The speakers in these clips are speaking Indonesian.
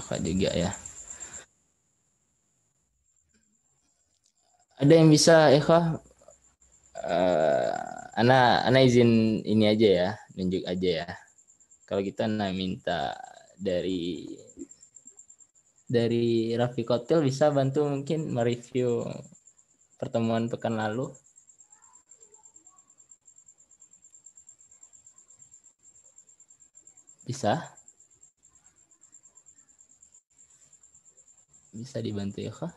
Kak juga ya. Ada yang bisa Eka? Ana izin ini aja ya, nunjuk aja ya. Kalau kita minta dari Rafiq Hotel bisa bantu mungkin mereview pertemuan pekan lalu. Bisa dibantu ya kak?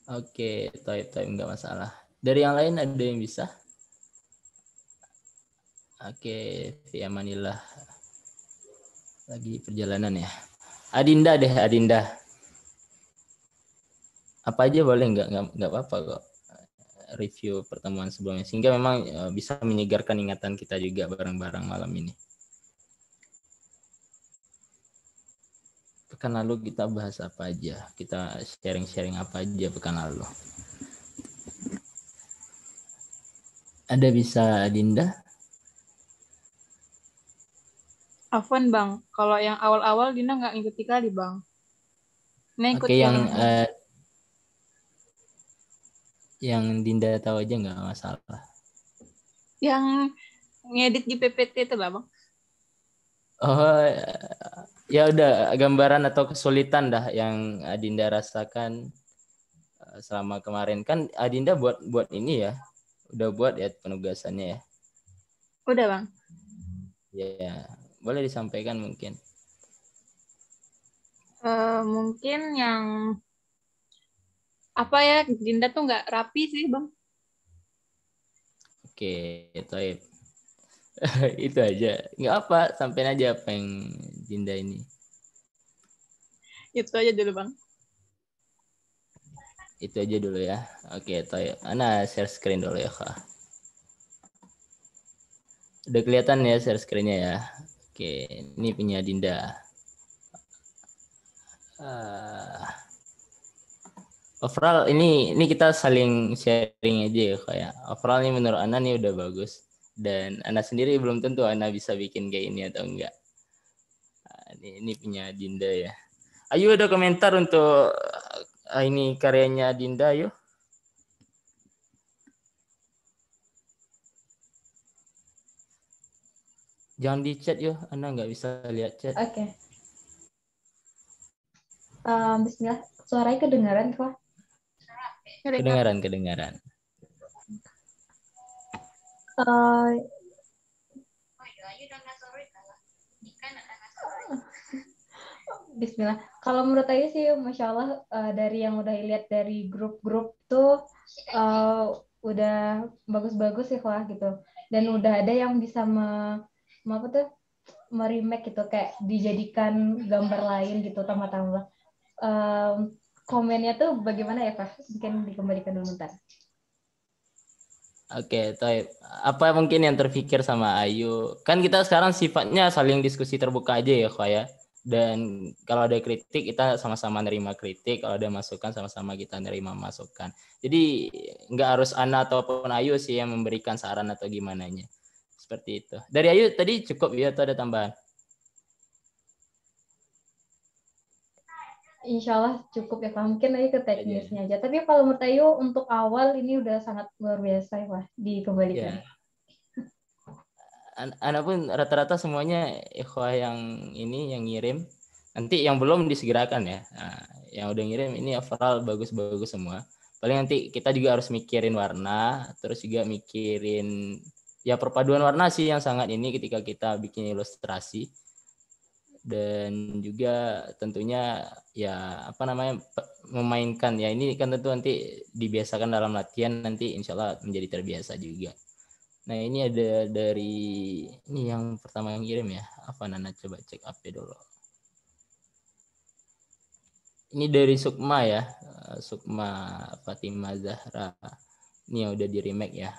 Oke, type nggak masalah. Dari yang lain ada yang bisa? Oke, via Manila. Lagi perjalanan ya. Adinda deh, Adinda. Apa aja boleh, nggak apa-apa kok. Review pertemuan sebelumnya sehingga memang bisa menyegarkan ingatan kita juga bareng-bareng malam ini. Pekan lalu kita bahas apa aja? Kita sharing-sharing apa aja pekan lalu? Ada bisa Adinda? Afwan bang, kalau yang awal-awal Dina nggak ngikuti kali bang. Nah ikut Oke, yang yang Dinda tahu aja nggak masalah. yang ngedit di PPT itu lah bang. Oh ya udah, gambaran atau kesulitan dah yang Adinda rasakan selama kemarin. Kan Adinda buat ini ya, udah buat ya penugasannya ya. Udah bang. Ya, boleh disampaikan mungkin. Mungkin yang apa ya, Dinda tuh nggak rapi sih bang. Oke, Taib. Itu aja. Nggak apa, sampein aja apa yang Dinda ini. Itu aja dulu bang. Itu aja dulu ya. Oke, Taib. Ana share screen dulu ya, Kak. Udah kelihatan ya share screen-nya ya. Oke, ini punya Dinda. Overall ini kita saling sharing aja ya kayak overall ini menurut Ana nih udah bagus dan Ana sendiri belum tentu Ana bisa bikin kayak ini atau enggak. Ini punya Dinda ya. Ayo ada komentar untuk ini karyanya Dinda yuk. Jangan di chat yuk, Ana nggak bisa lihat chat. Oke. Bismillah, suaranya kedengaran kok. Kedengaran. Bismillah. Kalau menurut saya sih, masya Allah, dari yang udah lihat dari grup-grup tuh udah bagus-bagus sih lah gitu. Dan udah ada yang bisa apa tuh meremake gitu, kayak dijadikan gambar lain gitu tambah-tambah. Komennya tuh bagaimana ya Pak? Mungkin dikembalikan dulu ntar. Oke, Toib. Apa mungkin yang terpikir sama Ayu? Kan kita sekarang sifatnya saling diskusi terbuka aja ya, Kak ya. Dan kalau ada kritik, kita sama-sama nerima kritik. Kalau ada masukan, sama-sama kita nerima masukan. Jadi nggak harus Ana ataupun Ayu sih yang memberikan saran atau gimana nya. Seperti itu. Dari Ayu tadi cukup ya atau ada tambahan? Insya Allah cukup ya Pak. Mungkin aja ke teknisnya aja. Tapi kalau menurut Ayu untuk awal ini udah sangat luar biasa ya Pak. Dikembalikan. Ya. Ana pun rata-rata semuanya ikhwah yang ini yang ngirim. Nanti yang belum disegerakan ya. Nah, yang udah ngirim ini overall bagus-bagus semua. Paling nanti kita juga harus mikirin warna, terus juga mikirin ya perpaduan warna sih yang sangat ini ketika kita bikin ilustrasi. Dan juga tentunya ya apa namanya memainkan ya ini kan tentu nanti dibiasakan dalam latihan nanti insya Allah menjadi terbiasa juga. Nah ini ada dari ini yang pertama yang kirim ya. Apa Nana coba cek up dulu. Ini dari Sukma ya. Sukma Fatimah Zahra. Ini yang udah di remake ya.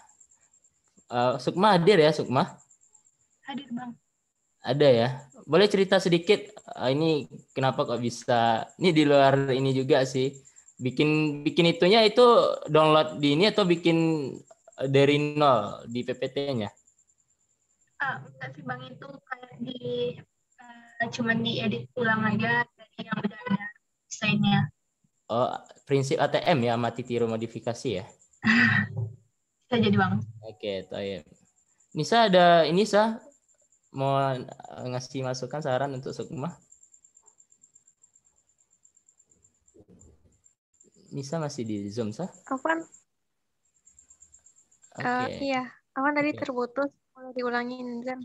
Sukma hadir ya Sukma? Hadir bang. Ada ya. Boleh cerita sedikit ini kenapa kok bisa ini di luar ini juga sih. Bikin itunya itu download di ini atau bikin dari nol di PPT-nya? Enggak sih Bang, itu kayak cuman diedit ulang aja dari yang udah ada desainnya. Oh, prinsip ATM ya, mati tiru modifikasi ya. Bisa jadi Bang. Oke, Taib. Nisa ada ini mau ngasih masukan saran untuk Sukma? Nisa masih di Zoom, Afwan, Oke. iya, Afwan tadi Oke. terputus. Boleh diulangin kan?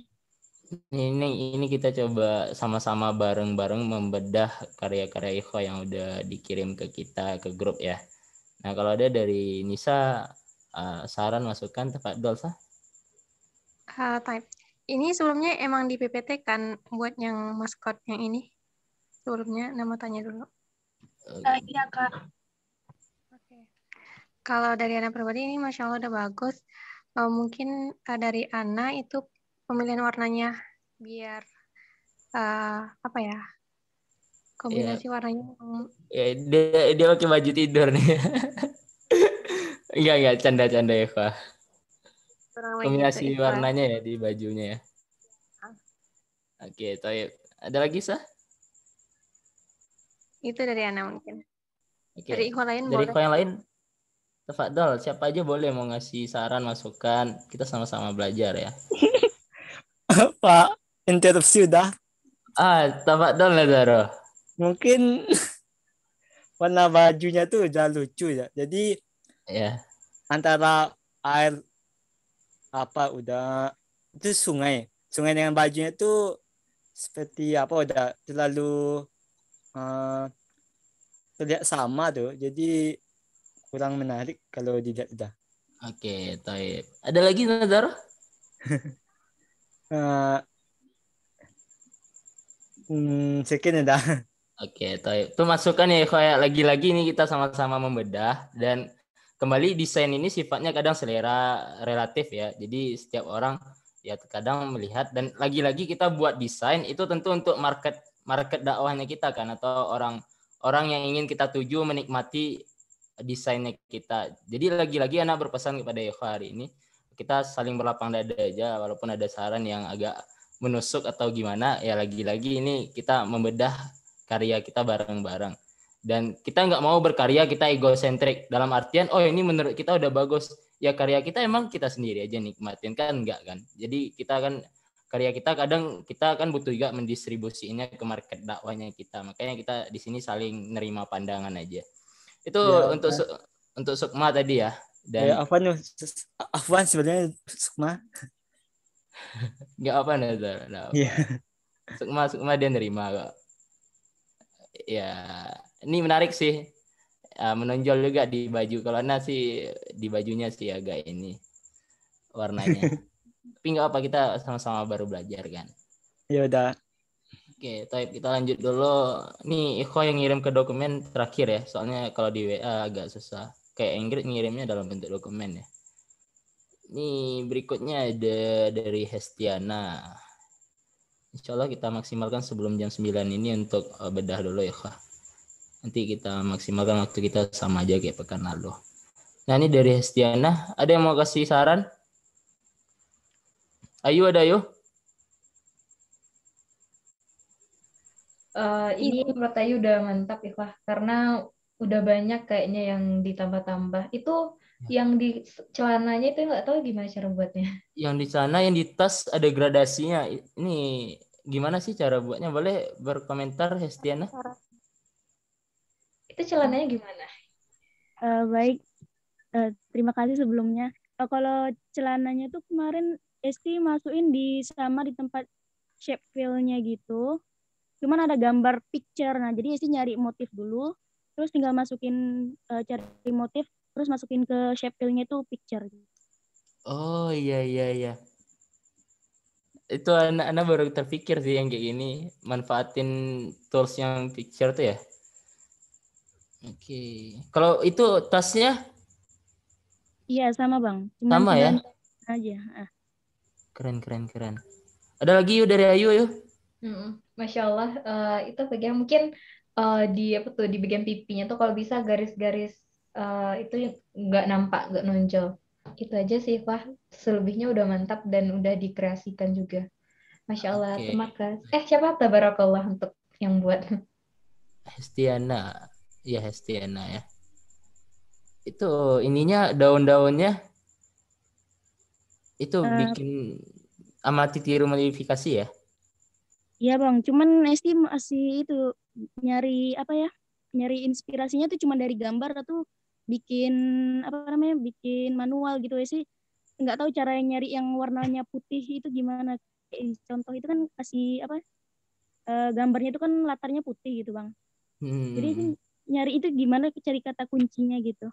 Ini kita coba sama-sama bareng-bareng membedah karya-karya Ikhwa yang udah dikirim ke kita ke grup ya. Nah, kalau ada dari Nisa saran masukan tafadhol Type. Ini sebelumnya emang di PPT kan buat yang maskot yang ini? Sebelumnya nama tanya dulu. Iya Kak. Oke. Kalau dari Ana pribadi ini Masya Allah udah bagus. Mungkin dari Ana itu pemilihan warnanya biar apa ya, kombinasi warnanya Ya, dia pakai baju tidur nih. Enggak, canda-canda ya, Pak. Kombinasi gitu, warnanya ya di bajunya ya. Oke, Taib. Ada lagi, Itu dari Ana mungkin. Oke. Dari Ikhwan lain dari boleh. Ikhwan yang lain, tafadhol, siapa aja boleh mau ngasih saran, masukan. Kita sama-sama belajar ya. Pak, interupsi udah. Tafadhol lah, Zaro. Mungkin warna bajunya tuh udah lucu ya. Jadi Ya. antara air udah itu sungai dengan bajunya tuh seperti udah terlalu terlihat sama tuh. Jadi kurang menarik kalau dilihat udah. Oke, Taib. Ada lagi, Zaro? Sekian udah. Oke, Taib. Itu masukan ya, kayak lagi-lagi ini kita sama-sama membedah dan kembali desain ini sifatnya kadang selera relatif ya. Jadi setiap orang ya kadang melihat dan lagi-lagi kita buat desain itu tentu untuk market dakwahnya kita kan atau orang yang ingin kita tuju menikmati desainnya kita. Jadi lagi-lagi anak berpesan kepada Eva hari ini kita saling berlapang dada aja walaupun ada saran yang agak menusuk atau gimana ya lagi-lagi ini kita membedah karya kita bareng-bareng. Dan kita nggak mau berkarya kita egosentrik dalam artian ini menurut kita udah bagus ya karya kita emang kita sendiri aja nikmatin kan enggak kan. Jadi kita kan karya kita kadang kita kan butuh juga mendistribusinya ke market dakwahnya kita. Makanya kita di sini saling nerima pandangan aja. Itu ya, untuk Sukma tadi ya. Dan Afwan sebenarnya Sukma. Enggak apa Iya. Sukma dia nerima kok. Ya, ini menarik sih. Menonjol juga di baju. Kalau sih di bajunya sih agak ini warnanya. Tapi nggak apa, kita sama-sama baru belajar kan. Ya udah. Oke, kita lanjut dulu. Nih Iko yang ngirim ke dokumen terakhir ya. Soalnya kalau di WA agak susah. Kayak Ingrid ngirimnya dalam bentuk dokumen ya. Ini berikutnya ada dari Hestiana. Insya Allah kita maksimalkan sebelum jam 9 ini untuk bedah dulu ya Kak. Nanti kita maksimalkan waktu kita sama aja kayak pekan lalu. Nah ini dari Hestiana. Ada yang mau kasih saran? Ayu ada Ayu? Ini menurut Ayu udah mantap ya Kak. Karena udah banyak kayaknya yang ditambah-tambah. Itu yang di celananya itu nggak tahu gimana cara buatnya. Yang di sana, yang di tas ada gradasinya. Ini gimana sih cara buatnya? Boleh berkomentar Hestiana? Itu celananya gimana? Baik, terima kasih sebelumnya. Kalau celananya tuh kemarin Esti masukin sama di tempat shape fill-nya gitu. Cuman ada gambar picture. Nah, jadi Esti nyari motif dulu, terus tinggal masukin cari motif, terus masukin ke shape fill-nya itu picture. Oh iya. Itu anak baru terpikir sih yang kayak gini, manfaatin tools yang picture tuh ya. Oke. Kalau itu tasnya? Iya sama Bang. Cuman sama ya? Aja. Keren. Ada lagi yuk dari Ayu yuk. Masya Allah. Itu bagian mungkin di bagian pipinya tuh kalau bisa garis-garis itu nggak nampak, nggak nonjol. Itu aja sih, Wah. Selebihnya udah mantap dan udah dikreasikan juga. Masya Allah, Oke, terima kasih. Siapa tabarakallah untuk yang buat. Hestiana. Ya, Hestiana ya. Itu ininya daun-daunnya itu Eh, bikin amati tiru modifikasi ya. Iya bang, cuman Esti masih itu nyari apa ya? Nyari inspirasinya tuh cuma dari gambar atau bikin apa namanya? Bikin manual gitu ya sih. Nggak tahu cara nyari yang warnanya putih itu gimana. Kayak contoh itu kan kasih apa? Gambarnya itu kan latarnya putih gitu bang. Jadi itu Hmm. nyari itu gimana cari kata kuncinya gitu.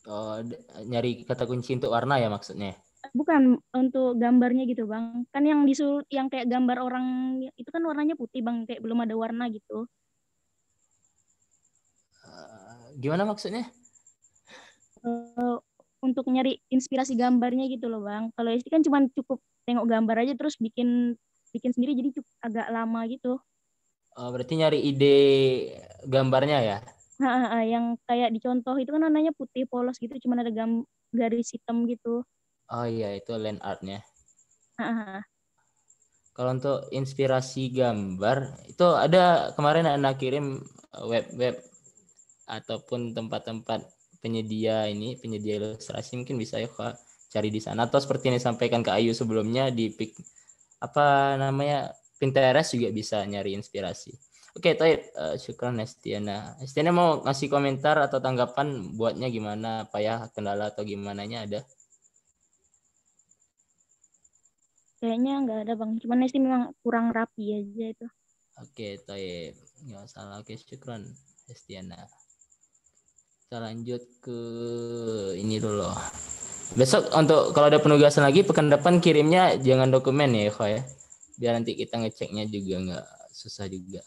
Oh, nyari kata kunci untuk warna ya maksudnya. Bukan untuk gambarnya gitu bang. Kan yang disuruh yang kayak gambar orang itu kan warnanya putih bang. Kayak belum ada warna gitu. Gimana maksudnya? eh, untuk nyari inspirasi gambarnya gitu loh bang. Kalau Esti kan cuma cukup tengok gambar aja terus bikin bikin sendiri jadi cukup agak lama gitu. Oh, berarti nyari ide gambarnya ya. Yang kayak dicontoh itu kan warnanya putih polos gitu, cuma ada garis hitam gitu. Oh iya, itu land artnya. Ha, ha, ha. Kalau untuk inspirasi gambar, itu ada kemarin anak kirim web-web ataupun tempat-tempat penyedia ilustrasi, mungkin bisa ya Kak cari di sana, atau seperti yang disampaikan ke Ayu sebelumnya di apa namanya Pinterest juga bisa nyari inspirasi. Oke, Taib, syukran Estiana. Estiana mau ngasih komentar atau tanggapan buatnya gimana, apa ya kendala atau gimananya ada? Kayaknya nggak ada bang, cuman Esti memang kurang rapi aja itu. Oke, Taib, nggak salah. Oke, syukran Estiana. Kita lanjut ke ini dulu. Besok untuk kalau ada penugasan lagi pekan depan kirimnya jangan dokumen ya Eko ya. Biar nanti kita ngeceknya juga nggak susah juga.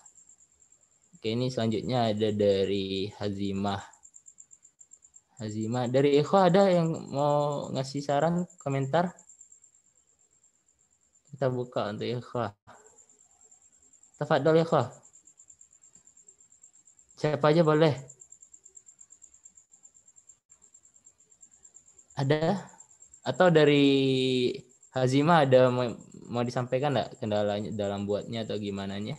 Oke, ini selanjutnya ada dari Hazimah. Hazimah dari Eko ada yang mau ngasih saran komentar? Kita buka untuk Eko. Tafadhol Eko. Siapa aja boleh. Ada? Atau dari Hazimah ada mau disampaikan nggak kendalanya dalam buatnya atau gimana nya?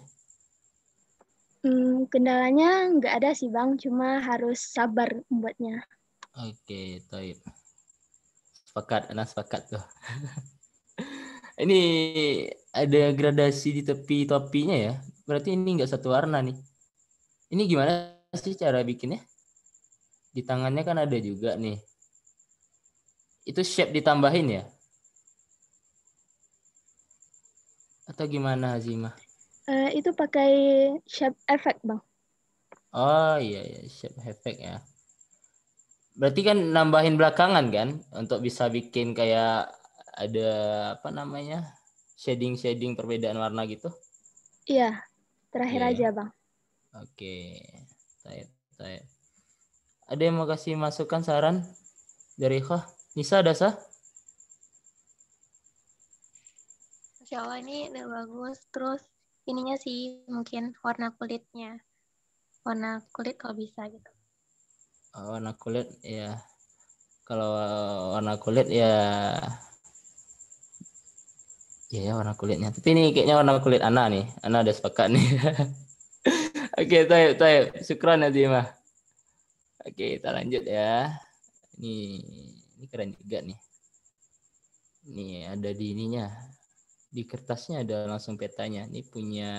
Kendalanya nggak ada sih Bang, cuma harus sabar membuatnya. Oke, Taib. Sepakat, anak sepakat tuh. Ini ada gradasi di tepi topinya ya. Berarti ini nggak satu warna nih. Ini gimana sih cara bikinnya? Di tangannya kan ada juga nih. Itu shape ditambahin ya? Atau gimana Hazimah? Itu pakai shape effect Bang. Oh iya, iya, shape effect ya. Berarti kan nambahin belakangan kan? Untuk bisa bikin kayak ada apa namanya? Shading-shading perbedaan warna gitu. Iya, terakhir Iya ya. aja Bang. Oke. Taib, taib. Ada yang mau kasih masukan saran dari Kah? Nisa ada sah? Masya Allah ini udah bagus. Terus ininya sih mungkin warna kulitnya. Warna kulit kalau bisa gitu. Warna kulit ya. Kalau warna kulit ya, ya warna kulitnya. Tapi ini kayaknya warna kulit Ana nih. Ana ada sepakat nih. Oke, taib, taib. Syukran Azimah. Oke, kita lanjut ya. Ini keren juga nih. Ini ada di ininya. Di kertasnya ada langsung petanya. Ini punya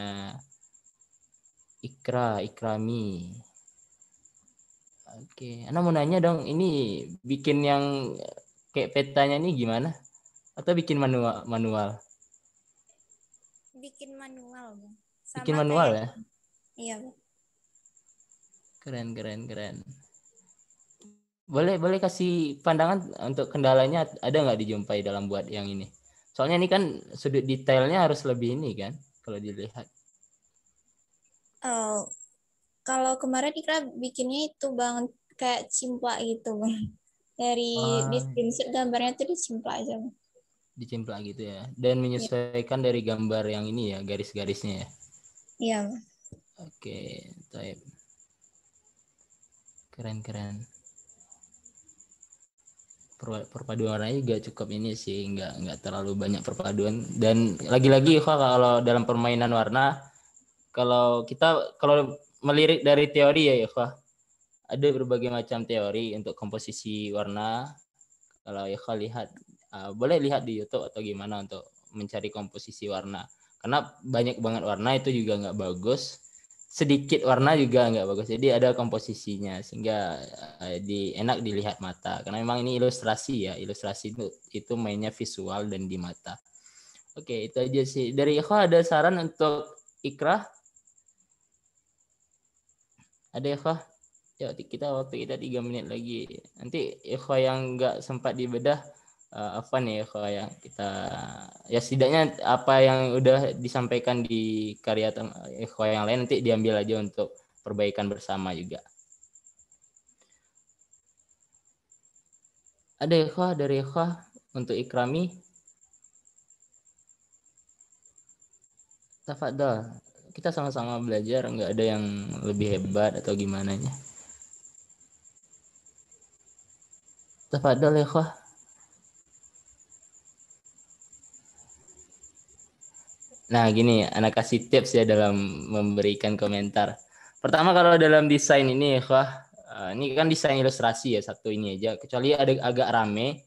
Ikrami. Oke, Ana mau nanya dong, ini bikin yang kayak petanya ini gimana? Atau bikin manual? Bikin manual Bang. Bikin Sama manual kayak ya? iya Bang. Keren. Boleh kasih pandangan untuk kendalanya ada nggak dijumpai dalam buat yang ini? Soalnya ini kan sudut detailnya harus lebih ini kan, kalau dilihat. Oh, kalau kemarin Ikra bikinnya itu Bang kayak cimplak gitu Bang. Dari di Oh, screenshot gambarnya tuh dicimplak aja Bang. dicimplak gitu ya. Dan Iya, menyesuaikan dari gambar yang ini ya, garis-garisnya ya. iya Bang. Oke, taib. Keren. perpaduan warnanya juga cukup ini sih, nggak terlalu banyak perpaduan. Dan lagi-lagi kalau dalam permainan warna, kalau melirik dari teori ya ada berbagai macam teori untuk komposisi warna. Kalau lihat, boleh lihat di YouTube atau gimana untuk mencari komposisi warna, karena banyak banget warna itu juga nggak bagus, sedikit warna juga nggak bagus. Jadi ada komposisinya sehingga enak dilihat mata, karena memang ini ilustrasi itu mainnya visual dan di mata. Oke, itu aja sih dari ada saran untuk Ikrah? Ada ya, waktu kita 3 menit lagi. Nanti yang nggak sempat dibedah apa nih yang kita ya setidaknya apa yang udah disampaikan di karya yang lain nanti diambil aja untuk perbaikan bersama juga. Ada dari untuk Ikrami? Tafadhol. Kita sama-sama belajar, nggak ada yang lebih hebat atau gimana nya. Tafadhol Nah, gini, anak kasih tips ya dalam memberikan komentar. Pertama, kalau dalam desain ini ini kan desain ilustrasi ya, satu ini aja. Kecuali ada agak rame.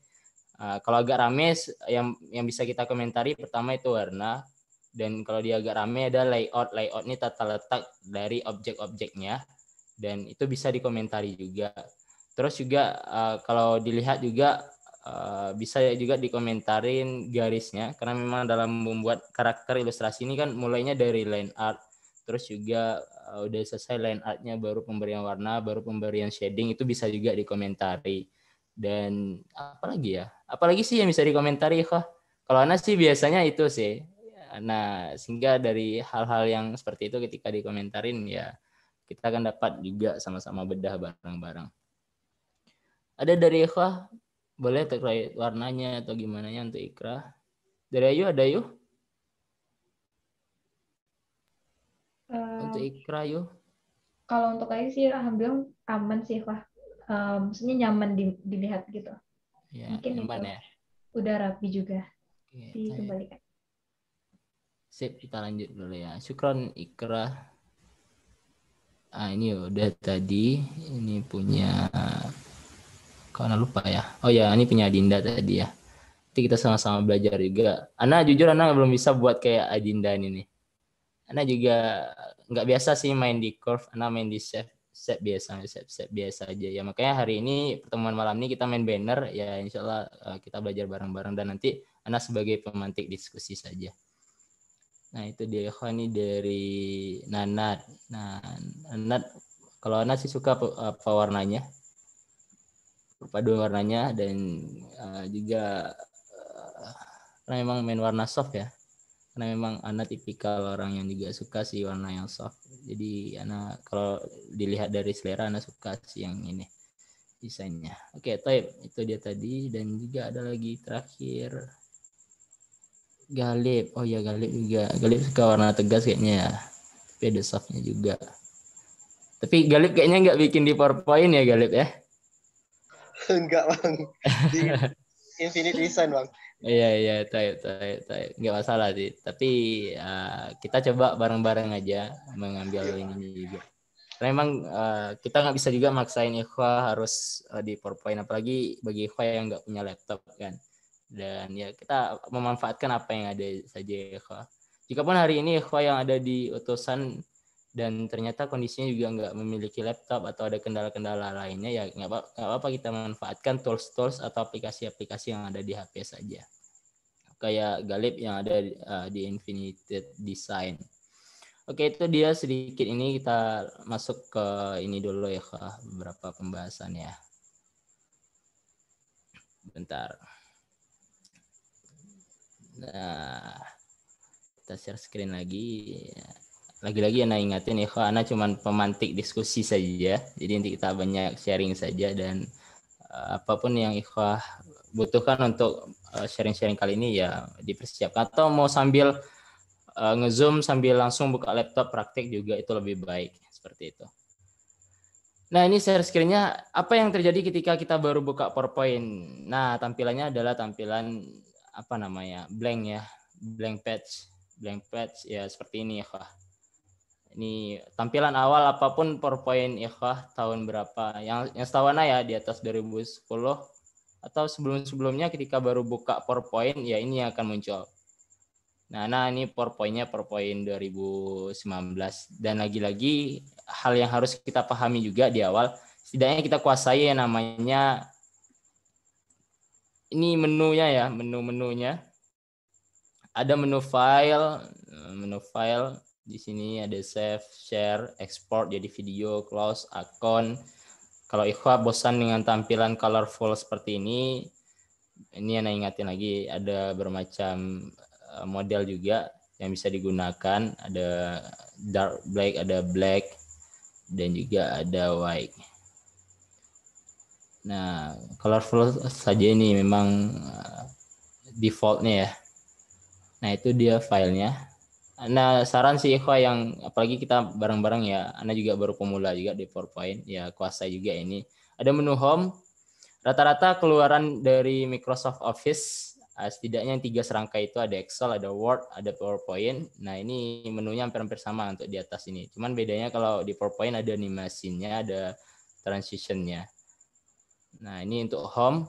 Kalau agak rame, yang bisa kita komentari pertama itu warna. Dan kalau dia agak rame ada layout. Layout ini tata letak dari objek-objeknya. Dan itu bisa dikomentari juga. Terus juga kalau dilihat juga bisa juga dikomentarin garisnya, karena memang dalam membuat karakter ilustrasi ini kan mulainya dari line art, terus juga udah selesai line artnya baru pemberian warna, baru pemberian shading, itu bisa juga dikomentari. Dan apalagi sih yang bisa dikomentari kalau Ana sih biasanya itu sih. Nah, sehingga dari hal-hal yang seperti itu ketika dikomentarin ya kita akan dapat juga sama-sama bedah bareng-bareng. Ada dari boleh terkait warnanya atau gimana nya untuk Ikrah? Dari Ayu ada Ayu? Untuk Ikrah Ayu? Kalau untuk Ayu sih alhamdulillah aman sih maksudnya nyaman dilihat gitu. Ya, mungkin nyaman itu. Ya. Udah rapi juga. Oke, dikembalikan. Sip, kita lanjut dulu ya. Syukron Ikrah. Ini udah tadi. Ini punya karena lupa ya. Oh ya, ini punya Adinda tadi ya. Nanti kita sama-sama belajar juga. Ana jujur belum bisa buat kayak Adinda ini. Ana juga nggak biasa sih main di curve. Ana main di set biasa aja ya. Makanya hari ini pertemuan malam ini kita main banner ya. Insya Allah kita belajar bareng-bareng dan nanti Ana sebagai pemantik diskusi saja. Nah itu dia ini dari Nanat. Nah Nanat, kalau Ana sih suka apa warnanya? Perpaduan warnanya dan juga karena memang main warna soft ya, karena memang Ana tipikal orang yang juga suka sih warna yang soft. Jadi Ana kalau dilihat dari selera Ana suka sih yang ini desainnya. Oke, type itu dia tadi. Dan juga ada lagi terakhir Galip. Oh ya, Galip juga. Galip suka warna tegas kayaknya ya, tapi ada softnya juga. Tapi Galip kayaknya nggak bikin di PowerPoint ya Galip ya? Enggak bang, di Infinite Design bang. Iya, tahu. Nggak masalah sih. Tapi kita coba bareng-bareng aja mengambil ini juga. Karena memang kita nggak bisa juga maksain Ikhwa harus di PowerPoint, apalagi bagi Ikhwa yang nggak punya laptop kan. Dan ya kita memanfaatkan apa yang ada saja Ikhwa. Jikapun hari ini Ikhwa yang ada di utusan dan ternyata kondisinya juga nggak memiliki laptop atau ada kendala-kendala lainnya, ya nggak apa-apa kita manfaatkan tools atau aplikasi-aplikasi yang ada di HP saja. Kayak Galip yang ada di Infinite Design. Oke, itu dia sedikit ini, kita masuk ke ini dulu ya, ke beberapa pembahasan ya. Bentar. Nah, kita share screen lagi. Lagi-lagi Ana ingatin ya, Ana cuma pemantik diskusi saja. Jadi nanti kita banyak sharing saja, dan apapun yang Ikhwah butuhkan untuk sharing-sharing kali ini ya dipersiapkan. Atau mau sambil nge-zoom sambil langsung buka laptop praktik juga itu lebih baik, seperti itu. Nah, ini share screen-nya. Apa yang terjadi ketika kita baru buka PowerPoint? Nah, tampilannya adalah tampilan apa namanya? Blank ya. Blank page. Blank page ya seperti ini ya, Kak. Ini tampilan awal apapun PowerPoint ya, Kak, tahun berapa. Yang setahu Ana ya di atas 2010 atau sebelum-sebelumnya ketika baru buka PowerPoint ya ini yang akan muncul. Nah, ini PowerPoint-nya PowerPoint 2019 dan lagi-lagi hal yang harus kita pahami juga di awal, setidaknya kita kuasai yang namanya ini menunya ya, menu-menunya. Ada menu file di sini ada save, share, export jadi video, close, akun. Kalau ikhwah bosan dengan tampilan colorful seperti ini Ana ingatin lagi ada bermacam model juga yang bisa digunakan, ada dark black, ada black, dan juga ada white. Nah, colorful saja ini memang defaultnya ya. Nah, itu dia filenya. Nah, saran sih Ikhwa yang apalagi kita bareng-bareng ya, Ana juga baru pemula juga di PowerPoint, ya kuasai juga ini. Ada menu home, rata-rata keluaran dari Microsoft Office, setidaknya yang 3 serangkai itu ada Excel, ada Word, ada PowerPoint. Nah, ini menunya hampir-hampir sama untuk di atas ini. Cuman bedanya kalau di PowerPoint ada animasinya, ada transitionnya. Nah, ini untuk home.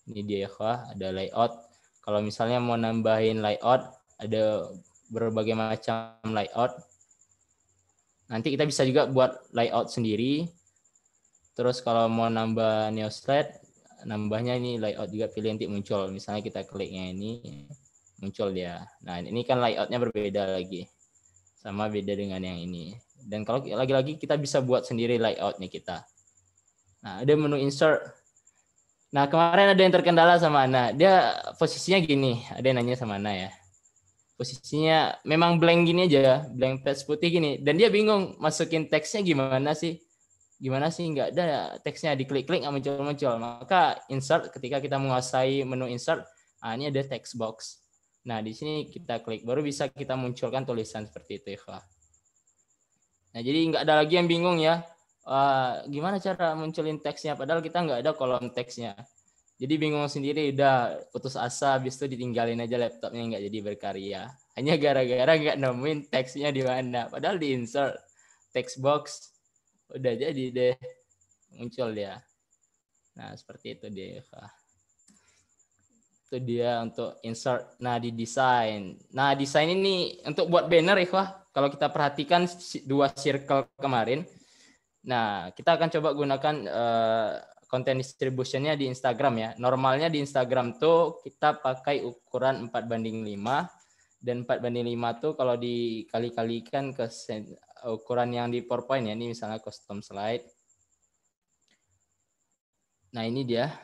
Ini dia ya, ada layout. Kalau misalnya mau nambahin layout, ada berbagai macam layout. Nanti kita bisa juga buat layout sendiri. Terus kalau mau nambah new slide, nambahnya ini layout juga pilih nanti muncul. Misalnya kita kliknya ini, muncul dia. Nah, ini kan layoutnya berbeda lagi. Sama beda dengan yang ini. Dan kalau lagi-lagi kita bisa buat sendiri layoutnya kita. Nah, ada menu insert. Nah, kemarin ada yang terkendala sama Ana. Dia posisinya gini. Ada yang nanya sama Ana ya. Posisinya memang blank gini aja. Blank page putih gini. Dan dia bingung masukin teksnya gimana sih. Gimana sih nggak ada teksnya, diklik-klik nggak muncul-muncul. Maka insert, ketika kita menguasai menu insert, ini ada text box. Nah, di sini kita klik, baru bisa kita munculkan tulisan seperti itu ya. Nah, jadi nggak ada lagi yang bingung ya, gimana cara munculin teksnya, padahal kita nggak ada kolom teksnya. Jadi bingung sendiri, udah putus asa, habis itu ditinggalin aja laptopnya, nggak jadi berkarya. Hanya gara-gara nggak nemuin teksnya di mana, padahal di insert, text box, udah jadi deh muncul dia. Nah, seperti itu dia. Itu dia untuk insert. Nah, di desain. Nah, desain ini untuk buat banner ya, kalau kita perhatikan 2 circle kemarin. Nah, kita akan coba gunakan content distribution-nya di Instagram ya. Normalnya di Instagram tuh kita pakai ukuran 4:5 dan 4:5 tuh kalau dikali-kalikan ke ukuran yang di PowerPoint ya, ini misalnya custom slide. Nah, ini dia.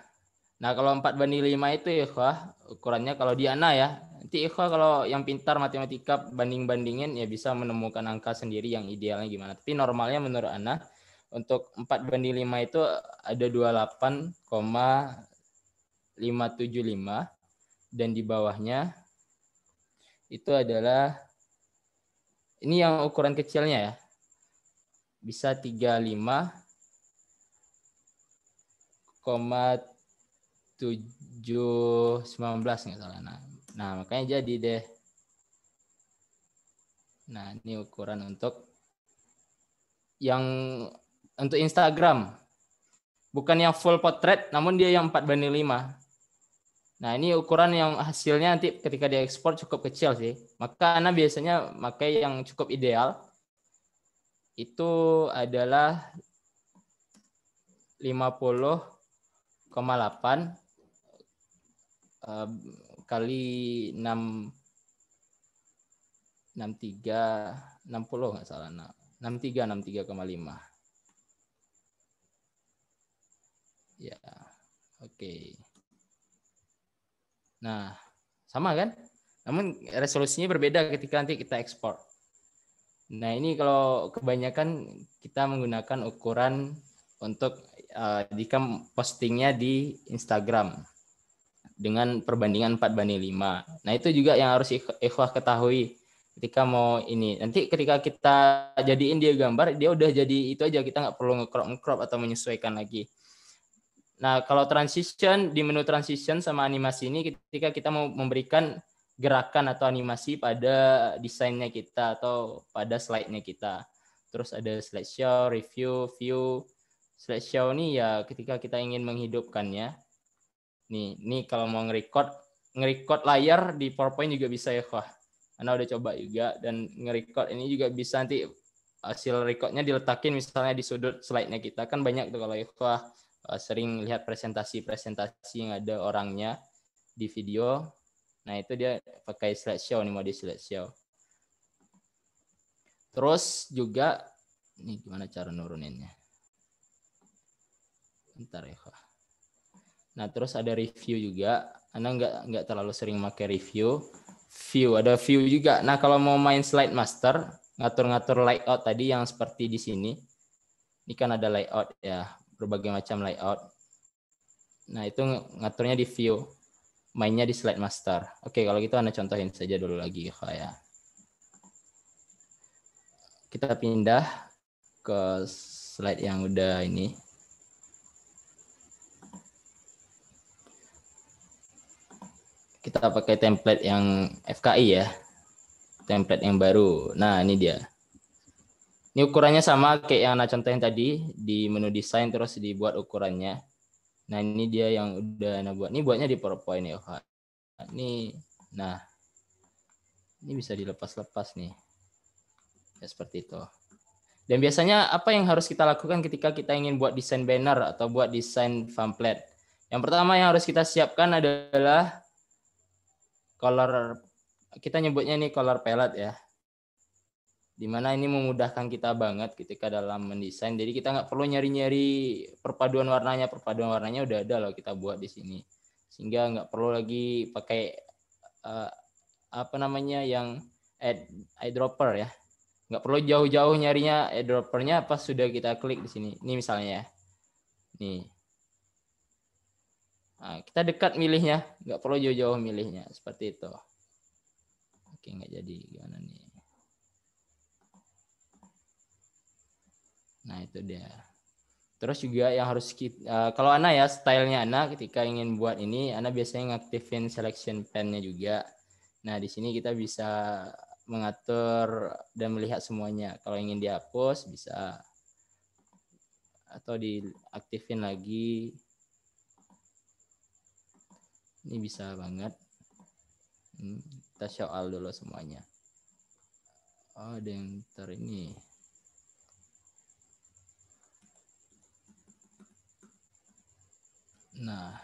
Nah, kalau 4:5 itu ya, ukurannya kalau di Ana ya. Nanti kalau yang pintar matematika banding-bandingin ya bisa menemukan angka sendiri yang idealnya gimana. Tapi normalnya menurut Ana untuk 4:5 itu ada 28,575 dan di bawahnya itu adalah ini yang ukuran kecilnya ya. Bisa 35,719 nggak salah. Nah, makanya jadi deh. Nah, ini ukuran untuk yang untuk Instagram. Bukan yang full portrait, namun dia yang 4:5. Nah, ini ukuran yang hasilnya nanti ketika diekspor cukup kecil sih. Maka Ana biasanya pakai yang cukup ideal. Itu adalah 50,8 kali 60 nggak salah. 63,5. Ya, oke. Nah, sama kan? Namun resolusinya berbeda ketika nanti kita ekspor. Nah, ini kalau kebanyakan kita menggunakan ukuran untuk jika postingnya di Instagram dengan perbandingan 4:5. Nah, itu juga yang harus ikhwah ketahui. ketika mau ini. Nanti ketika kita jadiin dia gambar, dia udah jadi itu aja, kita nggak perlu nge-crop atau menyesuaikan lagi. Nah, kalau transition, di menu transition sama animasi ini ketika kita mau memberikan gerakan atau animasi pada desainnya kita atau pada slide-nya kita. Terus ada slideshow, review, view. Slideshow ini ya ketika kita ingin menghidupkannya. Nih kalau mau nge-record layar di PowerPoint juga bisa ya, Wah. Anda udah coba juga, dan nge-record ini juga bisa nanti hasil recordnya diletakin misalnya di sudut slide-nya kita. Kan banyak tuh kalau Wah sering lihat presentasi yang ada orangnya di video. Nah itu dia pakai slideshow nih, mode slideshow. Terus juga ini gimana cara nuruninnya? Bentar ya. Nah terus ada review juga. Anda nggak terlalu sering pakai review. Ada view juga. Nah kalau mau main slide master, ngatur-ngatur layout tadi yang seperti di sini. Ini kan ada layout ya, berbagai macam layout. Nah itu ngaturnya di view, mainnya di slide master. Oke kalau gitu Anda contohin saja dulu lagi ya. Kita pindah ke slide yang udah ini. Kita pakai template yang FKI ya. Template yang baru. Nah, ini dia. Ini ukurannya sama kayak yang Ana contohin tadi. Di menu desain terus dibuat ukurannya. Nah, ini dia yang udah Ana buat. Ini buatnya di PowerPoint ya. Nah, ini bisa dilepas-lepas nih. Ya, seperti itu. Dan biasanya apa yang harus kita lakukan ketika kita ingin buat desain banner atau buat desain pamflet? Yang pertama yang harus kita siapkan adalah color, kita nyebutnya ini color palette ya. Dimana ini memudahkan kita banget ketika dalam mendesain. Jadi kita nggak perlu nyari-nyari perpaduan warnanya. Perpaduan warnanya udah ada loh kita buat di sini. Sehingga nggak perlu lagi pakai yang eyedropper ya. Nggak perlu jauh-jauh nyarinya eyedroppernya pas sudah kita klik di sini. Ini misalnya ya. Nih. Nah, kita dekat milihnya, nggak perlu jauh-jauh milihnya, seperti itu. Oke, nggak jadi gimana nih. Nah, itu dia. Terus juga yang harus kita, kalau Ana ya, stylenya Ana ketika ingin buat ini, Ana biasanya ngaktifin selection pen-nya juga. Nah, di sini kita bisa mengatur dan melihat semuanya. Kalau ingin dihapus, bisa. Atau diaktifin lagi. Ini bisa banget. Kita show all dulu semuanya. Oh, ada yang ini. Nah,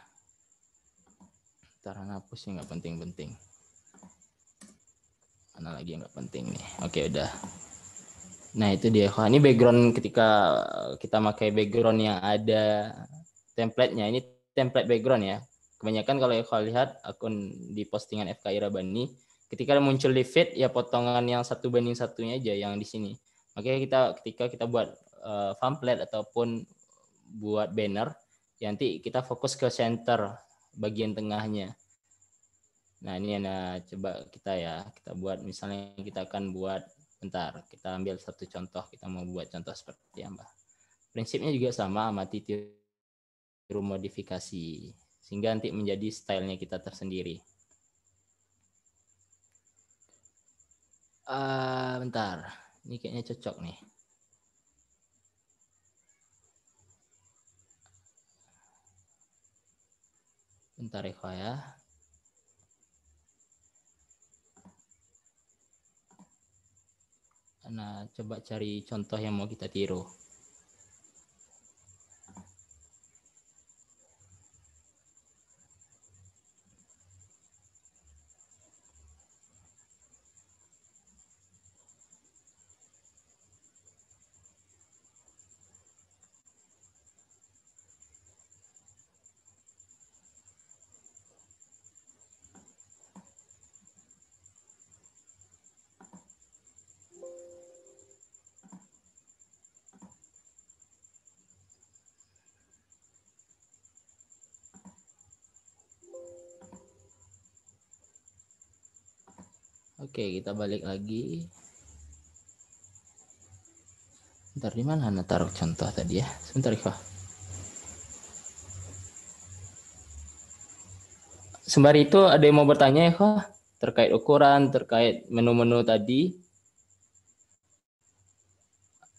cara hapus yang nggak penting-penting. Mana lagi yang nggak penting nih? Oke, udah. Nah, itu dia. Wah, ini background ketika kita pakai background yang ada template-nya. Ini template background ya. Kebanyakan kalau lihat akun di postingan FKI Rabani, ketika muncul di feed ya potongan yang 1:1 aja yang di sini. Makanya ketika kita buat pamflet ataupun buat banner, ya nanti kita fokus ke center bagian tengahnya. Nah ini coba kita buat, misalnya kita akan buat, bentar kita ambil satu contoh, kita mau buat contoh seperti apa. Prinsipnya juga sama, amati tiru modifikasi sehingga nanti menjadi stylenya kita tersendiri. Bentar, ini kayaknya cocok nih. Bentar ya. Nah, coba cari contoh yang mau kita tiru. Oke, kita balik lagi. Bentar, di mana Hana taruh contoh tadi ya? Sebentar, Ikhwah. Sembari itu ada yang mau bertanya ya, Ikhwah? Terkait ukuran, terkait menu-menu tadi?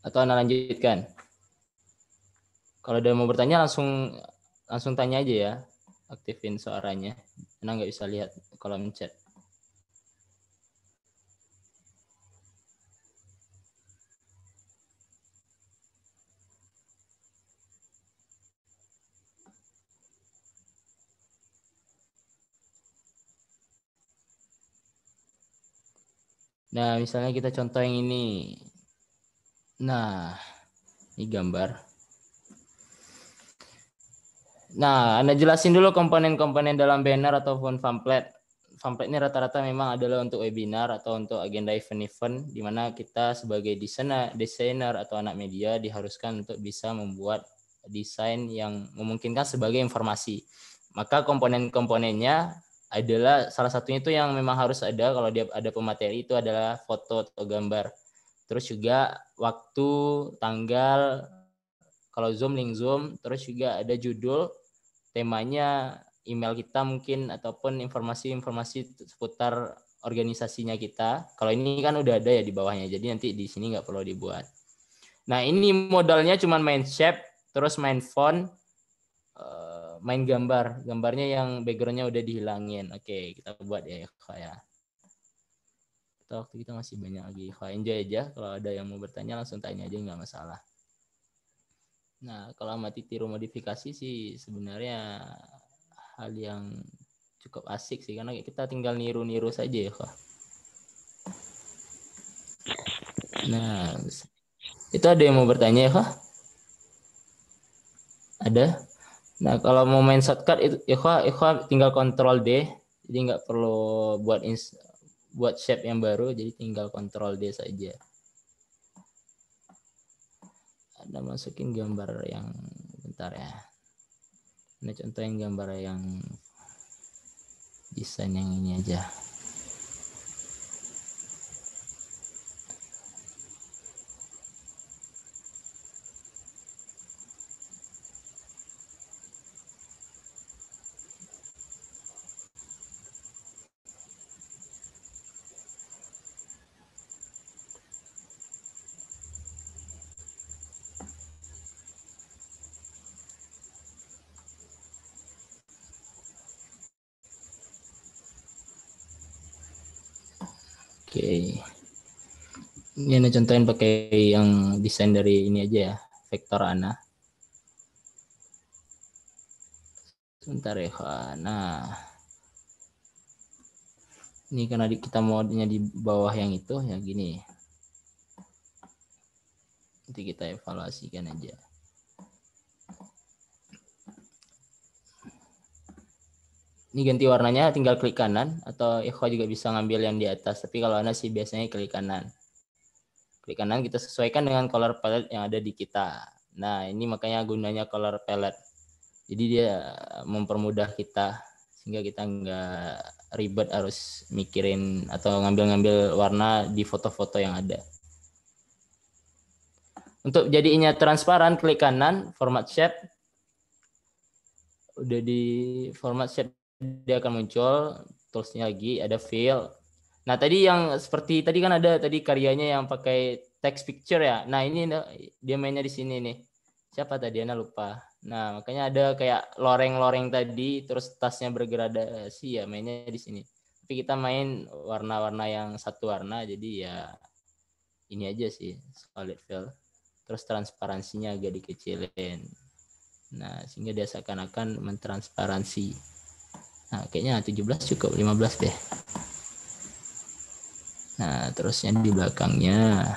Atau Hana lanjutkan? Kalau ada yang mau bertanya langsung tanya aja ya. Aktifin suaranya. Hana nggak bisa lihat kolom chat. Nah, misalnya kita contoh yang ini. Nah, ini gambar. Nah, Anda jelasin dulu komponen-komponen dalam banner ataupun pamflet. Pamflet ini rata-rata memang adalah untuk webinar atau untuk agenda event-event, di mana kita sebagai desainer atau anak media diharuskan untuk bisa membuat desain yang memungkinkan sebagai informasi. Maka komponen-komponennya adalah salah satunya itu yang memang harus ada kalau dia ada pemateri itu adalah foto atau gambar. Terus juga waktu, tanggal, kalau Zoom, link Zoom, terus juga ada judul, temanya, email kita mungkin, ataupun informasi-informasi seputar organisasinya kita. Kalau ini kan udah ada ya di bawahnya, jadi nanti di sini nggak perlu dibuat. Nah, ini modalnya cuma main shape, terus main font, main gambar. Gambarnya yang backgroundnya udah dihilangin. Oke, kita buat ya. Waktu kita masih banyak lagi. Enjoy aja. Kalau ada yang mau bertanya langsung tanya aja, nggak masalah. Nah, kalau mati tiru modifikasi sih sebenarnya hal yang cukup asik sih, karena kita tinggal niru-niru saja ya, Kak. Nah, itu ada yang mau bertanya ya, Kak? Ada? Nah, kalau mau main shortcut itu Kak tinggal Ctrl D, jadi nggak perlu buat shape yang baru, jadi tinggal Ctrl D saja. Ada masukin gambar yang bentar ya. Ini contohin gambar yang desain yang ini aja. Oke. Ini Ana contohin pakai yang desain dari ini aja ya, vektor Ana. Sebentar ya, nah. Ini karena kita modenya di bawah yang itu, ya gini. Nanti kita evaluasikan aja. Ini ganti warnanya tinggal klik kanan, atau Ikhwa juga bisa ngambil yang di atas. Tapi kalau Ana sih biasanya klik kanan. Klik kanan kita sesuaikan dengan color palette yang ada di kita. Nah, ini makanya gunanya color palette. Jadi dia mempermudah kita sehingga kita nggak ribet harus mikirin atau ngambil-ngambil warna di foto-foto yang ada. Untuk jadinya transparan, klik kanan, format shape. Udah di format shape dia akan muncul, toolsnya lagi ada fill. Nah, tadi yang seperti tadi kan ada tadi karyanya yang pakai text picture ya. Nah, ini dia mainnya di sini nih. Siapa tadi? Ana lupa. Nah, makanya ada kayak loreng-loreng tadi, terus tasnya bergradasi ya, mainnya di sini. Tapi kita main warna-warna yang satu warna, jadi ya ini aja sih, solid fill. Terus transparansinya agak dikecilin. Nah, sehingga dia seakan-akan mentransparansi. Nah, kayaknya 17 cukup, 15 deh. Nah, terusnya di belakangnya.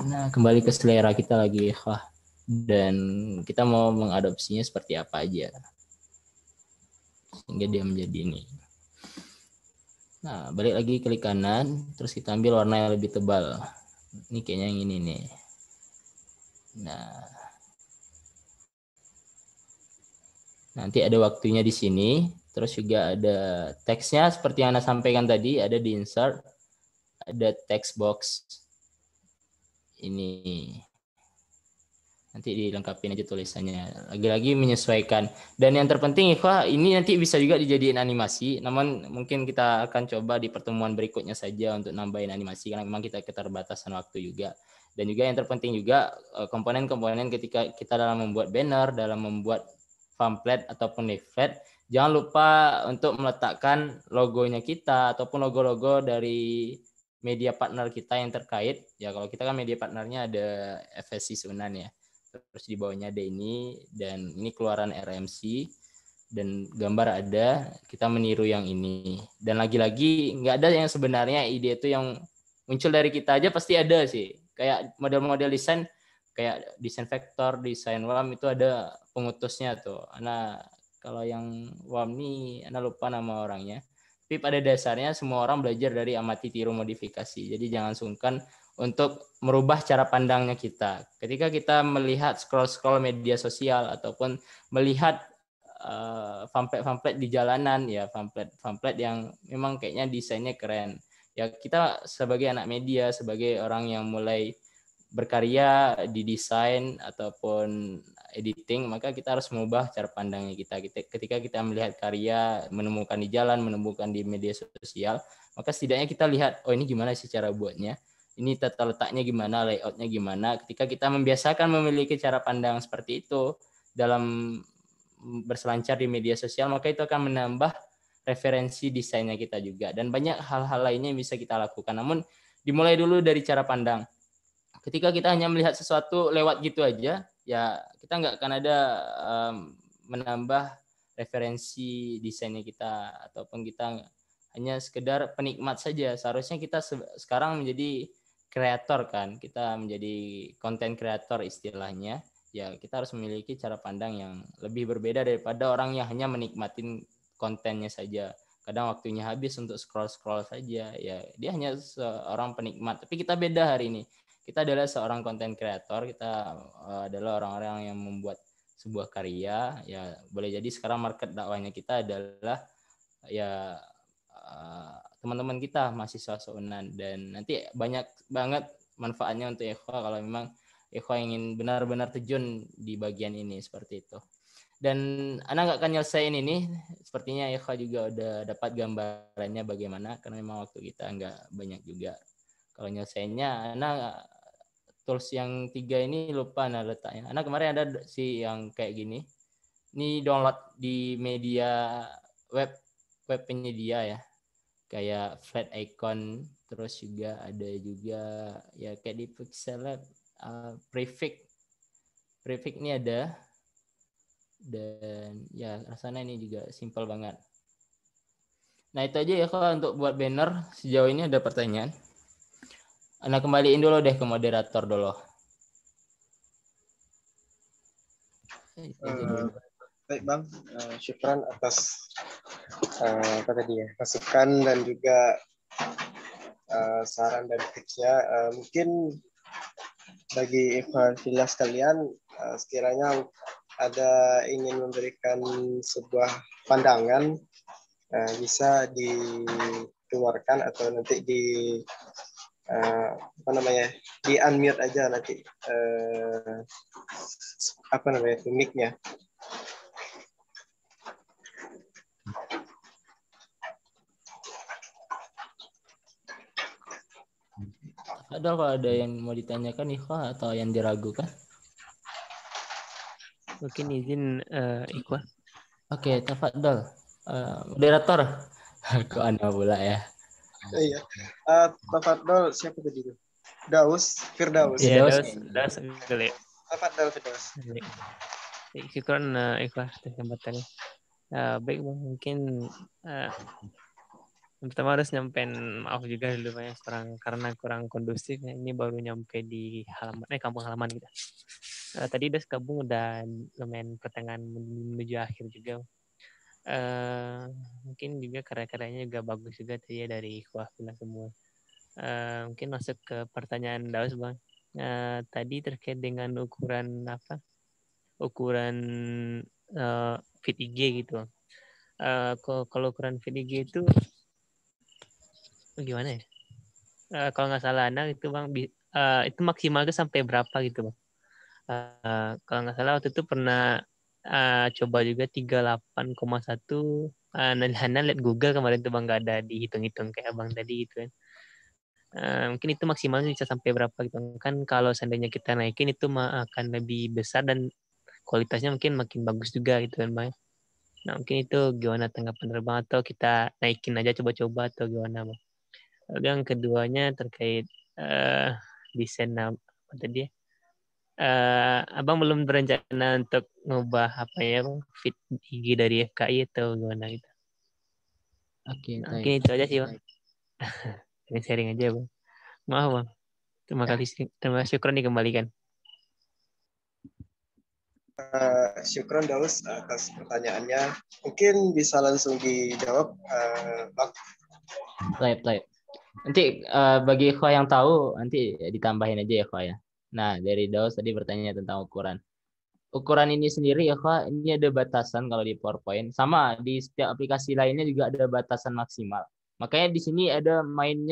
Nah, kembali ke selera kita lagi, dan kita mau mengadopsinya seperti apa aja. Sehingga dia menjadi ini. Nah, balik lagi klik kanan, terus kita ambil warna yang lebih tebal. Ini kayaknya yang ini nih. Nah, Nanti ada waktunya di sini. Terus juga ada teksnya seperti yang Ana sampaikan tadi, ada di insert, ada text box. Ini nanti dilengkapi aja tulisannya. Lagi-lagi menyesuaikan. Dan yang terpenting Ikhwah, ini nanti bisa juga dijadiin animasi. Namun mungkin kita akan coba di pertemuan berikutnya saja untuk nambahin animasi karena memang kita keterbatasan waktu juga. Dan juga yang terpenting juga komponen-komponen ketika kita dalam membuat banner, dalam membuat pamflet ataupun leaflet, jangan lupa untuk meletakkan logonya kita ataupun logo-logo dari media partner kita yang terkait. Ya kalau kita kan media partnernya ada FSC Sunan ya. Terus di bawahnya ada ini, dan ini keluaran RMC, dan gambar ada, kita meniru yang ini. Dan lagi-lagi nggak ada yang sebenarnya ide itu yang muncul dari kita aja, pasti ada sih. Kayak model-model desain, kayak desain vektor, desain WAM itu ada pengutusnya tuh. Kalau yang WAM ini, Ana lupa nama orangnya. Tapi pada dasarnya semua orang belajar dari amati tiru modifikasi. Jadi jangan sungkan untuk merubah cara pandangnya kita. Ketika kita melihat scroll media sosial ataupun melihat pamflet di jalanan, ya pamflet yang memang kayaknya desainnya keren. Ya kita sebagai anak media, sebagai orang yang mulai berkarya di desain ataupun editing, maka kita harus mengubah cara pandangnya kita. Ketika kita melihat karya, menemukan di jalan, menemukan di media sosial, maka setidaknya kita lihat, oh ini gimana sih cara buatnya, ini tata letaknya gimana, layoutnya gimana. Ketika kita membiasakan memiliki cara pandang seperti itu dalam berselancar di media sosial, maka itu akan menambah referensi desainnya kita juga. Dan banyak hal-hal lainnya yang bisa kita lakukan. Namun dimulai dulu dari cara pandang. Ketika kita hanya melihat sesuatu lewat gitu aja, ya kita nggak akan ada menambah referensi desainnya kita, ataupun kita hanya sekedar penikmat saja. Seharusnya kita sekarang menjadi kreator kan, kita menjadi konten kreator istilahnya. Ya kita harus memiliki cara pandang yang lebih berbeda daripada orang yang hanya menikmatin kontennya saja. Kadang waktunya habis untuk scroll saja, ya dia hanya seorang penikmat. Tapi kita beda hari ini. Kita adalah seorang konten kreator, kita adalah orang-orang yang membuat sebuah karya. Ya boleh jadi sekarang market dakwahnya kita adalah ya teman-teman kita mahasiswa Seunan, dan nanti banyak banget manfaatnya untuk ikhwah kalau memang ikhwah ingin benar-benar terjun di bagian ini seperti itu. Dan Ana nggak akan nyelesain ini, sepertinya ikhwah juga udah dapat gambarannya bagaimana, karena memang waktu kita nggak banyak juga. Kalau nyelesainnya Ana tools yang 3 ini lupa Ana letaknya. Ana kemarin ada sih yang kayak gini. Ini download di media web penyedia ya, kayak flat icon, terus juga ada juga ya kayak di Pixel Lab, prefix ini ada, dan ya rasanya ini juga simpel banget. Nah itu aja ya kalau untuk buat banner. Sejauh ini ada pertanyaan? Ana kembaliin dulu deh ke moderator dulu. Baik Bang, syukran atas masukan dan juga saran dan tipsnya. Mungkin bagi ikhwan fillah sekalian, sekiranya ada ingin memberikan sebuah pandangan, bisa dikeluarkan atau nanti di di unmute aja nanti mic-nya. Ada kalau ada yang mau ditanyakan Ikhwah atau yang diragukan? Mungkin izin Ikhwah. Oke, tafadhol. Moderator. Kok Anda pula ya? Iya. Tafadhol, siapa tadi itu? Firdaus. Iya, Daus. Tafadhol Firdaus. Syukran Ikhwah kesempatannya. Baik Bang, mungkin pertama harus nyampein maaf juga dulu banyak karena kurang kondusif. Ini baru nyampe di kampung halaman kita. Tadi udah gabung, udah lumayan pertengahan menuju akhir juga. Mungkin juga karya-karyanya juga bagus juga tadi ya dari Ikhwah semua. Mungkin masuk ke pertanyaan Daus Bang. Tadi terkait dengan ukuran feed IG gitu. Kalau ukuran feed IG itu gimana ya? Kalau nggak salah anak itu Bang, itu maksimal itu sampai berapa gitu Bang? Kalau nggak salah waktu itu pernah coba juga 38,1. Hana lihat Google kemarin tuh Bang, nggak ada dihitung-hitung kayak Abang tadi gitu kan. Mungkin itu maksimalnya bisa sampai berapa gitu kan. Kalau seandainya kita naikin itu akan lebih besar dan kualitasnya mungkin makin bagus juga gitu kan Bang. Nah mungkin itu gimana tanggapan dari Bang, atau kita naikin aja coba-coba atau gimana Bang? Lalu yang keduanya terkait desain apa tadi ya? Abang belum berencana untuk ngubah apa ya Bang, feed IG dari FKI atau gimana gitu? Oke, Nah, mungkin itu aja sih Bang. Sharing aja Bang. Maaf Bang. Terima kasih. Terima kasih, syukron dikembalikan. Syukron Daus atas pertanyaannya. Mungkin bisa langsung dijawab, Bang. Baik. Nanti bagi ikhwah yang tahu nanti ditambahin aja ya ikhwah ya. Nah, dari Daus tadi bertanya tentang ukuran. Ukuran ini sendiri ya ikhwah, ini ada batasan kalau di PowerPoint. Sama di setiap aplikasi lainnya juga ada batasan maksimal. Makanya di sini ada main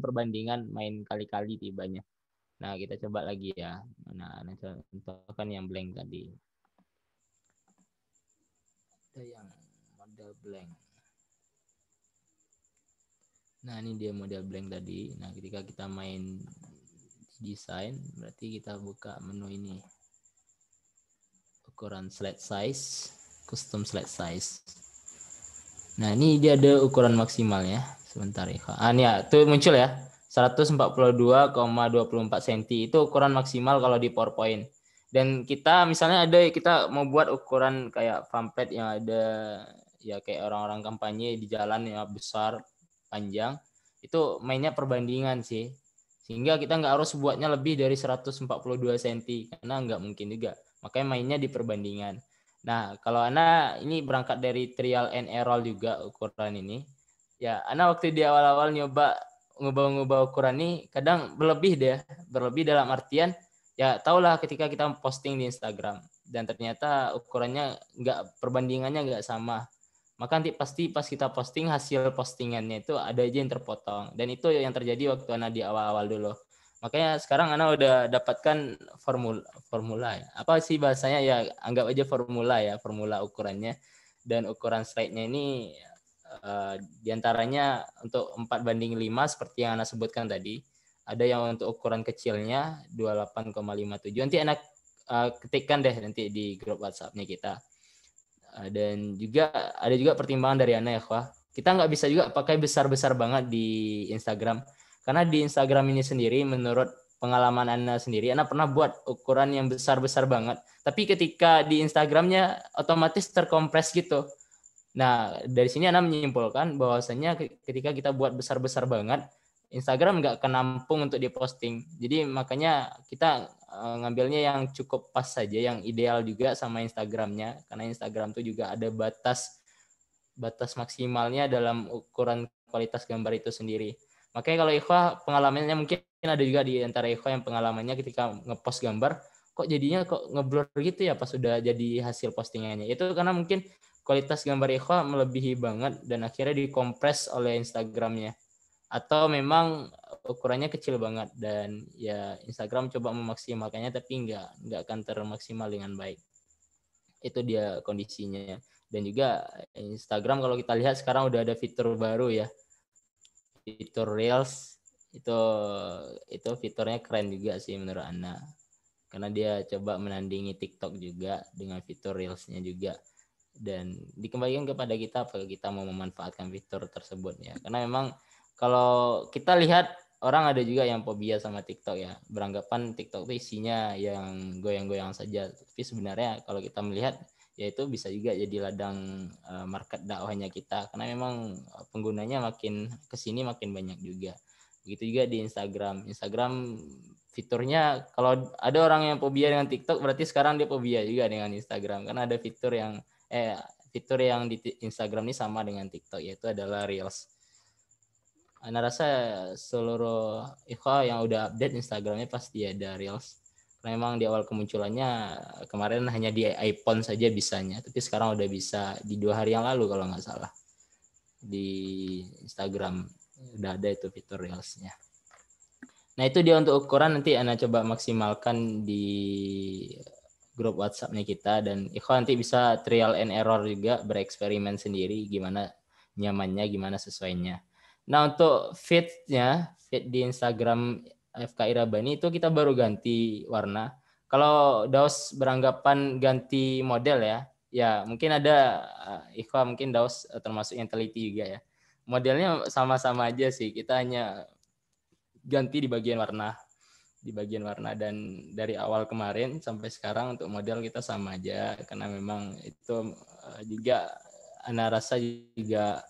perbandingan, main kali-kali tibanya. Nah, kita coba lagi ya. Nah, contohkan yang blank tadi. Ada yang model blank. Nah, ini dia model blank tadi. Nah, ketika kita main desain, berarti kita buka menu ini. Ukuran slide size, custom slide size. Nah, ini dia ada ukuran maksimalnya. Sebentar ya. Ini ya, tuh muncul ya. 142,24 cm itu ukuran maksimal kalau di PowerPoint. Dan kita misalnya kita mau buat ukuran kayak pamflet yang ada ya kayak orang-orang kampanye di jalan yang besar, panjang, itu mainnya perbandingan sih. Sehingga kita nggak harus buatnya lebih dari 142 cm karena nggak mungkin juga. Makanya mainnya di perbandingan. Nah, kalau Ana ini berangkat dari trial and error juga ukuran ini. Ya, Ana waktu di awal-awal nyoba ngubah ukuran ini kadang berlebih dalam artian ya tahulah ketika kita posting di Instagram dan ternyata ukurannya perbandingannya nggak sama, maka nanti pasti pas kita posting hasil postingannya itu ada aja yang terpotong, dan itu yang terjadi waktu Ana di awal-awal dulu. Makanya sekarang Ana udah dapatkan formula ya. Apa sih bahasanya ya, anggap aja formula ukurannya, dan ukuran slide-nya ini diantaranya untuk 4:5 seperti yang Ana sebutkan tadi. Ada yang untuk ukuran kecilnya 28,57. Nanti Ana ketikkan deh nanti di grup WhatsApp-nya kita. Dan juga ada juga pertimbangan dari Ana ya, Wah. Kita nggak bisa juga pakai besar-besar banget di Instagram. Karena di Instagram ini sendiri menurut pengalaman Ana sendiri, Ana pernah buat ukuran yang besar-besar banget. Tapi ketika di Instagramnya otomatis terkompres gitu. Nah, dari sini Ana menyimpulkan bahwasanya ketika kita buat besar-besar banget, Instagram nggak akan nampung untuk diposting. Jadi makanya kita ngambilnya yang cukup pas saja, yang ideal juga sama Instagramnya. Karena Instagram tuh juga ada batas maksimalnya dalam ukuran kualitas gambar itu sendiri. Makanya kalau ikhwah pengalamannya mungkin ada juga di antara ikhwah yang pengalamannya ketika ngepost gambar, kok jadinya kok ngeblur gitu ya pas sudah jadi hasil postingannya. Itu karena mungkin kualitas gambar ikhwah melebihi banget dan akhirnya dikompres oleh Instagramnya, atau memang ukurannya kecil banget dan ya Instagram coba memaksimalkannya tapi nggak akan termaksimal dengan baik. Itu dia kondisinya. Dan juga Instagram kalau kita lihat sekarang udah ada fitur baru ya, fitur Reels. Itu fiturnya keren juga sih menurut Ana, karena dia coba menandingi TikTok juga dengan fitur Reels-nya juga. Dan dikembalikan kepada kita apakah kita mau memanfaatkan fitur tersebut ya. Karena memang kalau kita lihat orang ada juga yang fobia sama TikTok ya, beranggapan TikTok itu isinya yang goyang-goyang saja. Tapi sebenarnya kalau kita melihat ya itu bisa juga jadi ladang market dakwahnya kita, karena memang penggunanya makin kesini makin banyak juga. Begitu juga di Instagram fiturnya, kalau ada orang yang fobia dengan TikTok berarti sekarang dia fobia juga dengan Instagram, karena ada fitur yang di Instagram ini sama dengan TikTok, yaitu adalah Reels. Ana rasa seluruh ikhwah yang udah update Instagramnya pasti ada Reels. Karena memang di awal kemunculannya kemarin hanya di iPhone saja bisanya, tapi sekarang udah bisa di 2 hari yang lalu kalau nggak salah. Di Instagram udah ada itu fitur Reels-nya. Nah itu dia untuk ukuran, nanti Ana coba maksimalkan di grup WhatsApp-nya kita, dan Ikhwan nanti bisa trial and error juga, bereksperimen sendiri gimana nyamannya, gimana sesuainya. Nah untuk feed di Instagram FKI Rabani itu kita baru ganti warna. Kalau Daus beranggapan ganti model ya mungkin ada Ikhwan, mungkin Daus termasuk yang teliti juga ya. Modelnya sama-sama aja sih, kita hanya ganti di bagian warna. Dan dari awal kemarin sampai sekarang untuk model kita sama aja, karena memang itu juga Ana rasa juga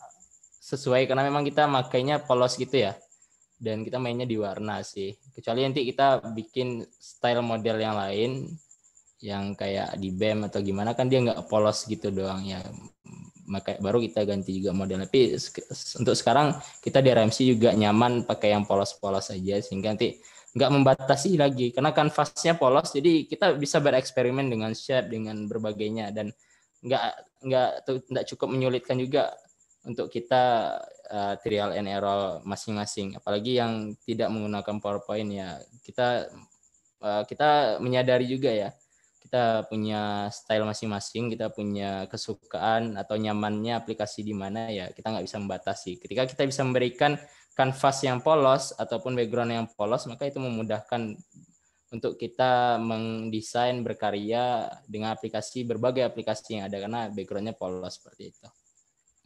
sesuai, karena memang kita makainya polos gitu ya, dan kita mainnya di warna sih. Kecuali nanti kita bikin style model yang lain yang kayak di BEM atau gimana, kan dia nggak polos gitu doang ya, maka baru kita ganti juga model. Tapi untuk sekarang kita di RMC juga nyaman pakai yang polos-polos aja, sehingga nanti nggak membatasi lagi, karena kanvasnya polos, jadi kita bisa bereksperimen dengan shape, dengan berbagainya, dan nggak cukup menyulitkan juga untuk kita trial and error masing-masing. Apalagi yang tidak menggunakan PowerPoint ya, kita menyadari juga ya, kita punya style masing-masing, kita punya kesukaan atau nyamannya aplikasi di mana ya, kita nggak bisa membatasi. Ketika kita bisa memberikan kanvas yang polos ataupun background yang polos, maka itu memudahkan untuk kita mendesain, berkarya dengan berbagai aplikasi yang ada, karena backgroundnya polos seperti itu.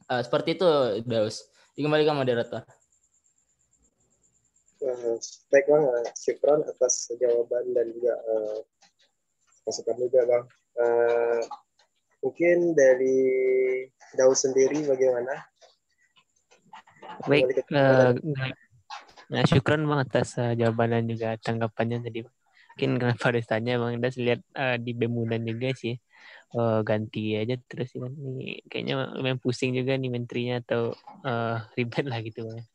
Seperti itu, Daus. Dikembalikan moderator. Baik Bang, syukron atas jawaban dan juga masukan juga Bang. Mungkin dari Daus sendiri bagaimana? Baik, nah syukron Bang atas jawaban dan juga tanggapannya tadi. Mungkin kenapa harus tanya Bang Das, lihat di Bemunan juga sih, ganti aja terus kan. Ini kayaknya lumayan pusing juga nih menterinya, atau ribet lah gitu Bang.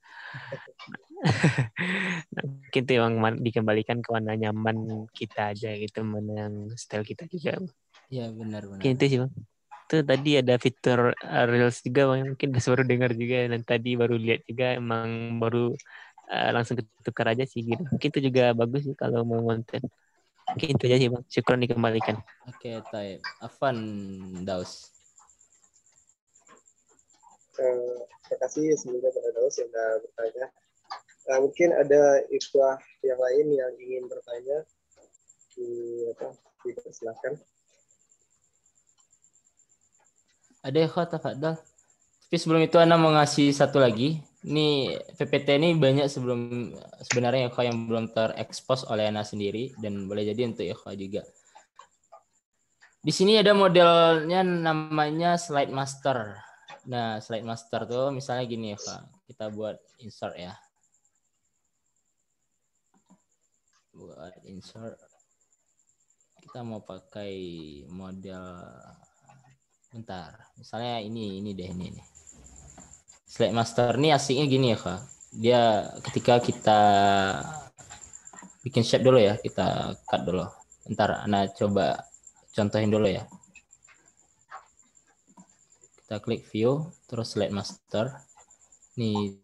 Nah, mungkin itu yang dikembalikan ke warna nyaman kita aja gitu, mana yang style kita juga. Iya benar. Mungkin itu sih Bang. Itu tadi ada fitur Reels juga Bang, mungkin baru dengar juga, dan tadi baru lihat juga, emang baru langsung ketukar aja sih gitu. Mungkin itu juga bagus sih kalau mau konten. Mungkin itu aja sih Bang. Syukron, dikembalikan. Oke, taib. Afan, Daus. Terima kasih sebelumnya pada Daus yang sudah bertanya. Mungkin ada ikhwah yang lain yang ingin bertanya, dipersilakan. Ada ikhwah tafadhal. Tapi sebelum itu Ana mau ngasih satu lagi. Ini PPT ini banyak sebenarnya ikhwah yang belum terekspos oleh Ana sendiri, dan boleh jadi untuk ikhwah juga. Di sini ada modelnya namanya slide master. Nah, slide master tuh misalnya gini ya, Pak. Kita buat insert ya. Buat insert. Kita mau pakai model, bentar. Misalnya ini deh, ini. Slide master ini asiknya gini ya, Kak. Dia ketika kita bikin shape dulu ya, kita cut dulu. Bentar, Ana coba contohin dulu ya. Kita klik view, terus slide master. Ini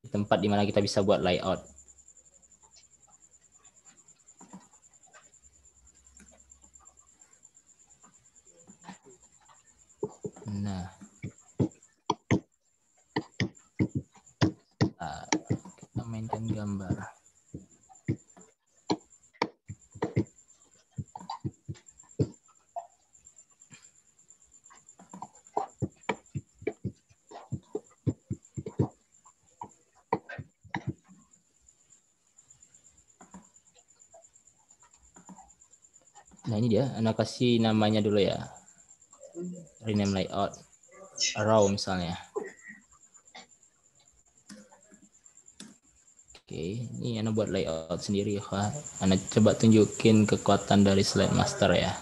tempat di mana kita bisa buat layout. Nah, kita mainkan gambar. Nah ini dia, Anda kasih namanya dulu ya. Rename layout, row misalnya. Oke, ini Anda buat layout sendiri ya. Anda coba tunjukin kekuatan dari slide master ya.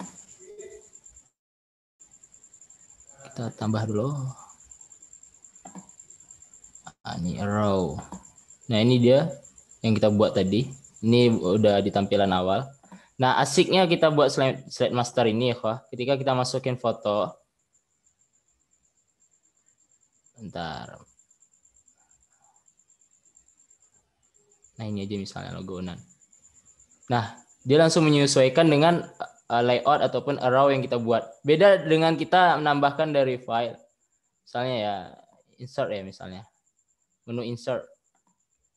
Kita tambah dulu. Ini row. Nah ini dia yang kita buat tadi. Ini udah di tampilan awal. Nah, asiknya kita buat slide master ini ya, ketika kita masukin foto. Bentar. Nah, ini aja misalnya logonan. Nah, dia langsung menyesuaikan dengan layout ataupun arrow yang kita buat. Beda dengan kita menambahkan dari file. Misalnya ya, insert ya misalnya. Menu insert.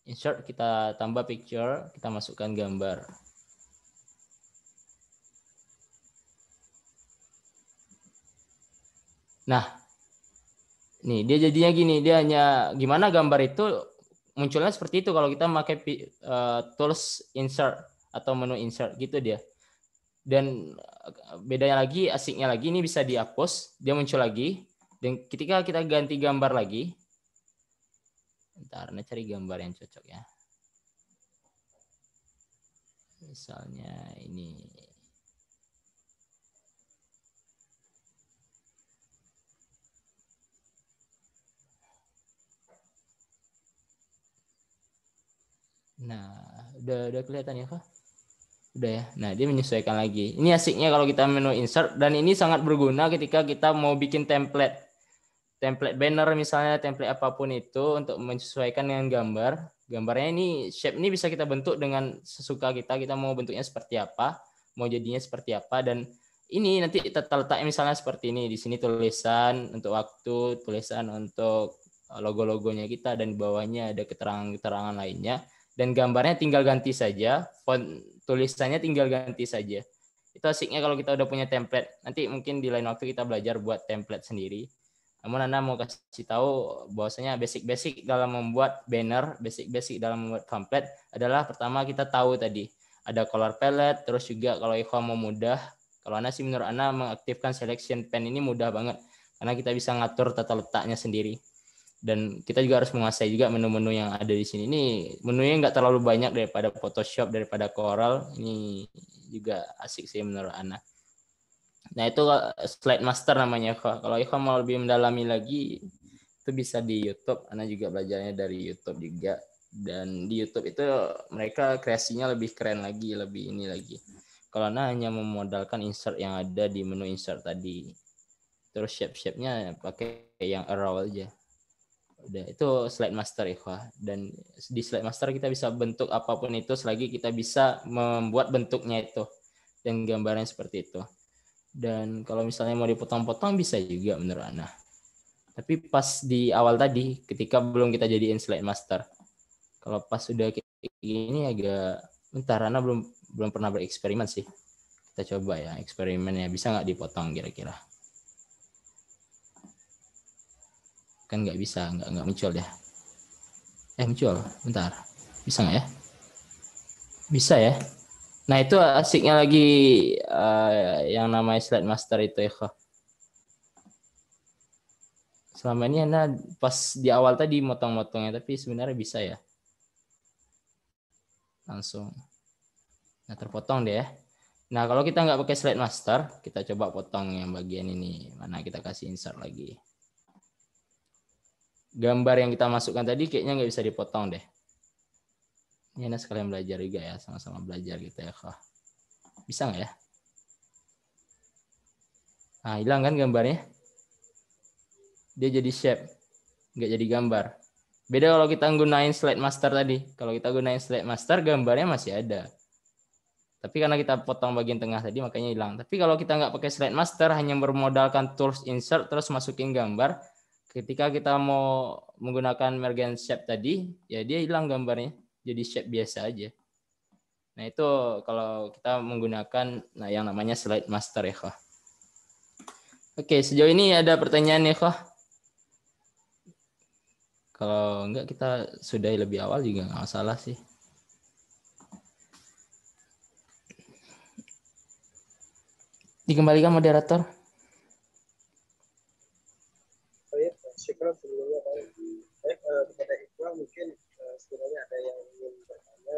Insert kita tambah picture, kita masukkan gambar. Nah, nih dia jadinya gini, dia hanya gimana gambar itu munculnya seperti itu kalau kita pakai tools insert atau menu insert gitu dia. Dan bedanya lagi, asiknya lagi, ini bisa dihapus, dia muncul lagi. Dan ketika kita ganti gambar lagi, bentar, nah cari gambar yang cocok ya. Misalnya ini. Nah, udah kelihatan ya, Kak? Udah ya. Nah, dia menyesuaikan lagi. Ini asiknya kalau kita menu insert, dan ini sangat berguna ketika kita mau bikin template banner misalnya, template apapun itu untuk menyesuaikan dengan gambar. Gambarnya ini, shape ini bisa kita bentuk dengan sesuka kita. Kita mau bentuknya seperti apa, mau jadinya seperti apa, dan ini nanti tata letaknya misalnya seperti ini. Di sini tulisan untuk waktu, tulisan untuk logo-logonya kita, dan di bawahnya ada keterangan-keterangan lainnya. Dan gambarnya tinggal ganti saja, font tulisannya tinggal ganti saja. Itu asiknya kalau kita udah punya template. Nanti mungkin di lain waktu kita belajar buat template sendiri. Namun Anda mau kasih tahu bahwasanya basic-basic dalam membuat banner, basic-basic dalam membuat template adalah pertama kita tahu tadi ada color palette, terus juga kalau ikhwan mau mudah, kalau Anda sih menurut Anda mengaktifkan selection pen ini mudah banget karena kita bisa ngatur tata letaknya sendiri. Dan kita juga harus menguasai juga menu-menu yang ada di sini. Ini menunya nggak terlalu banyak daripada Photoshop, daripada Corel. Ini juga asik sih menurut Ana. Nah, itu slide master namanya. Kalau Ikhwan mau lebih mendalami lagi, itu bisa di YouTube. Ana juga belajarnya dari YouTube juga. Dan di YouTube itu mereka kreasinya lebih keren lagi, lebih ini lagi. Kalau Ana hanya memodalkan insert yang ada di menu insert tadi. Terus shape-shape-nya pakai yang arrow aja. Udah, itu slide master ikhwah. Dan di slide master kita bisa bentuk apapun itu selagi kita bisa membuat bentuknya itu dan gambarnya seperti itu. Dan kalau misalnya mau dipotong-potong bisa juga menurut Ana. Tapi pas di awal tadi ketika belum kita jadiin slide master, kalau pas sudah ini agak bentar, Ana belum pernah bereksperimen sih. Kita coba ya eksperimennya, bisa nggak dipotong kira-kira? Kan nggak bisa, nggak muncul ya. Muncul, bentar. Bisa nggak ya? Bisa ya. Nah, itu asiknya lagi yang namanya slide master itu ya. Selama ini Anda pas di awal tadi motong-motongnya, tapi sebenarnya bisa ya. Langsung. Nah, terpotong deh ya. Nah, kalau kita nggak pakai slide master, kita coba potong yang bagian ini. Mana kita kasih insert lagi. Gambar yang kita masukkan tadi kayaknya nggak bisa dipotong deh. Ini Anda sekalian belajar juga ya, sama-sama belajar gitu ya. Bisa nggak ya? Nah, hilang kan gambarnya? Dia jadi shape, nggak jadi gambar. Beda kalau kita gunain slide master tadi. Kalau kita gunain slide master, gambarnya masih ada. Tapi karena kita potong bagian tengah tadi, makanya hilang. Tapi kalau kita nggak pakai slide master, hanya bermodalkan tools insert, terus masukin gambar, ketika kita mau menggunakan merge shape tadi, ya dia hilang gambarnya. Jadi shape biasa aja. Nah, itu kalau kita menggunakan yang namanya slide master ya, Kak. Oke, sejauh ini ada pertanyaan ya, Kak? Kalau enggak kita sudahi lebih awal juga nggak masalah sih. Dikembalikan moderator. Baik, syukur sebelumnya Pak. Baik, kepada Iqbal mungkin sebenarnya ada yang ingin bertanya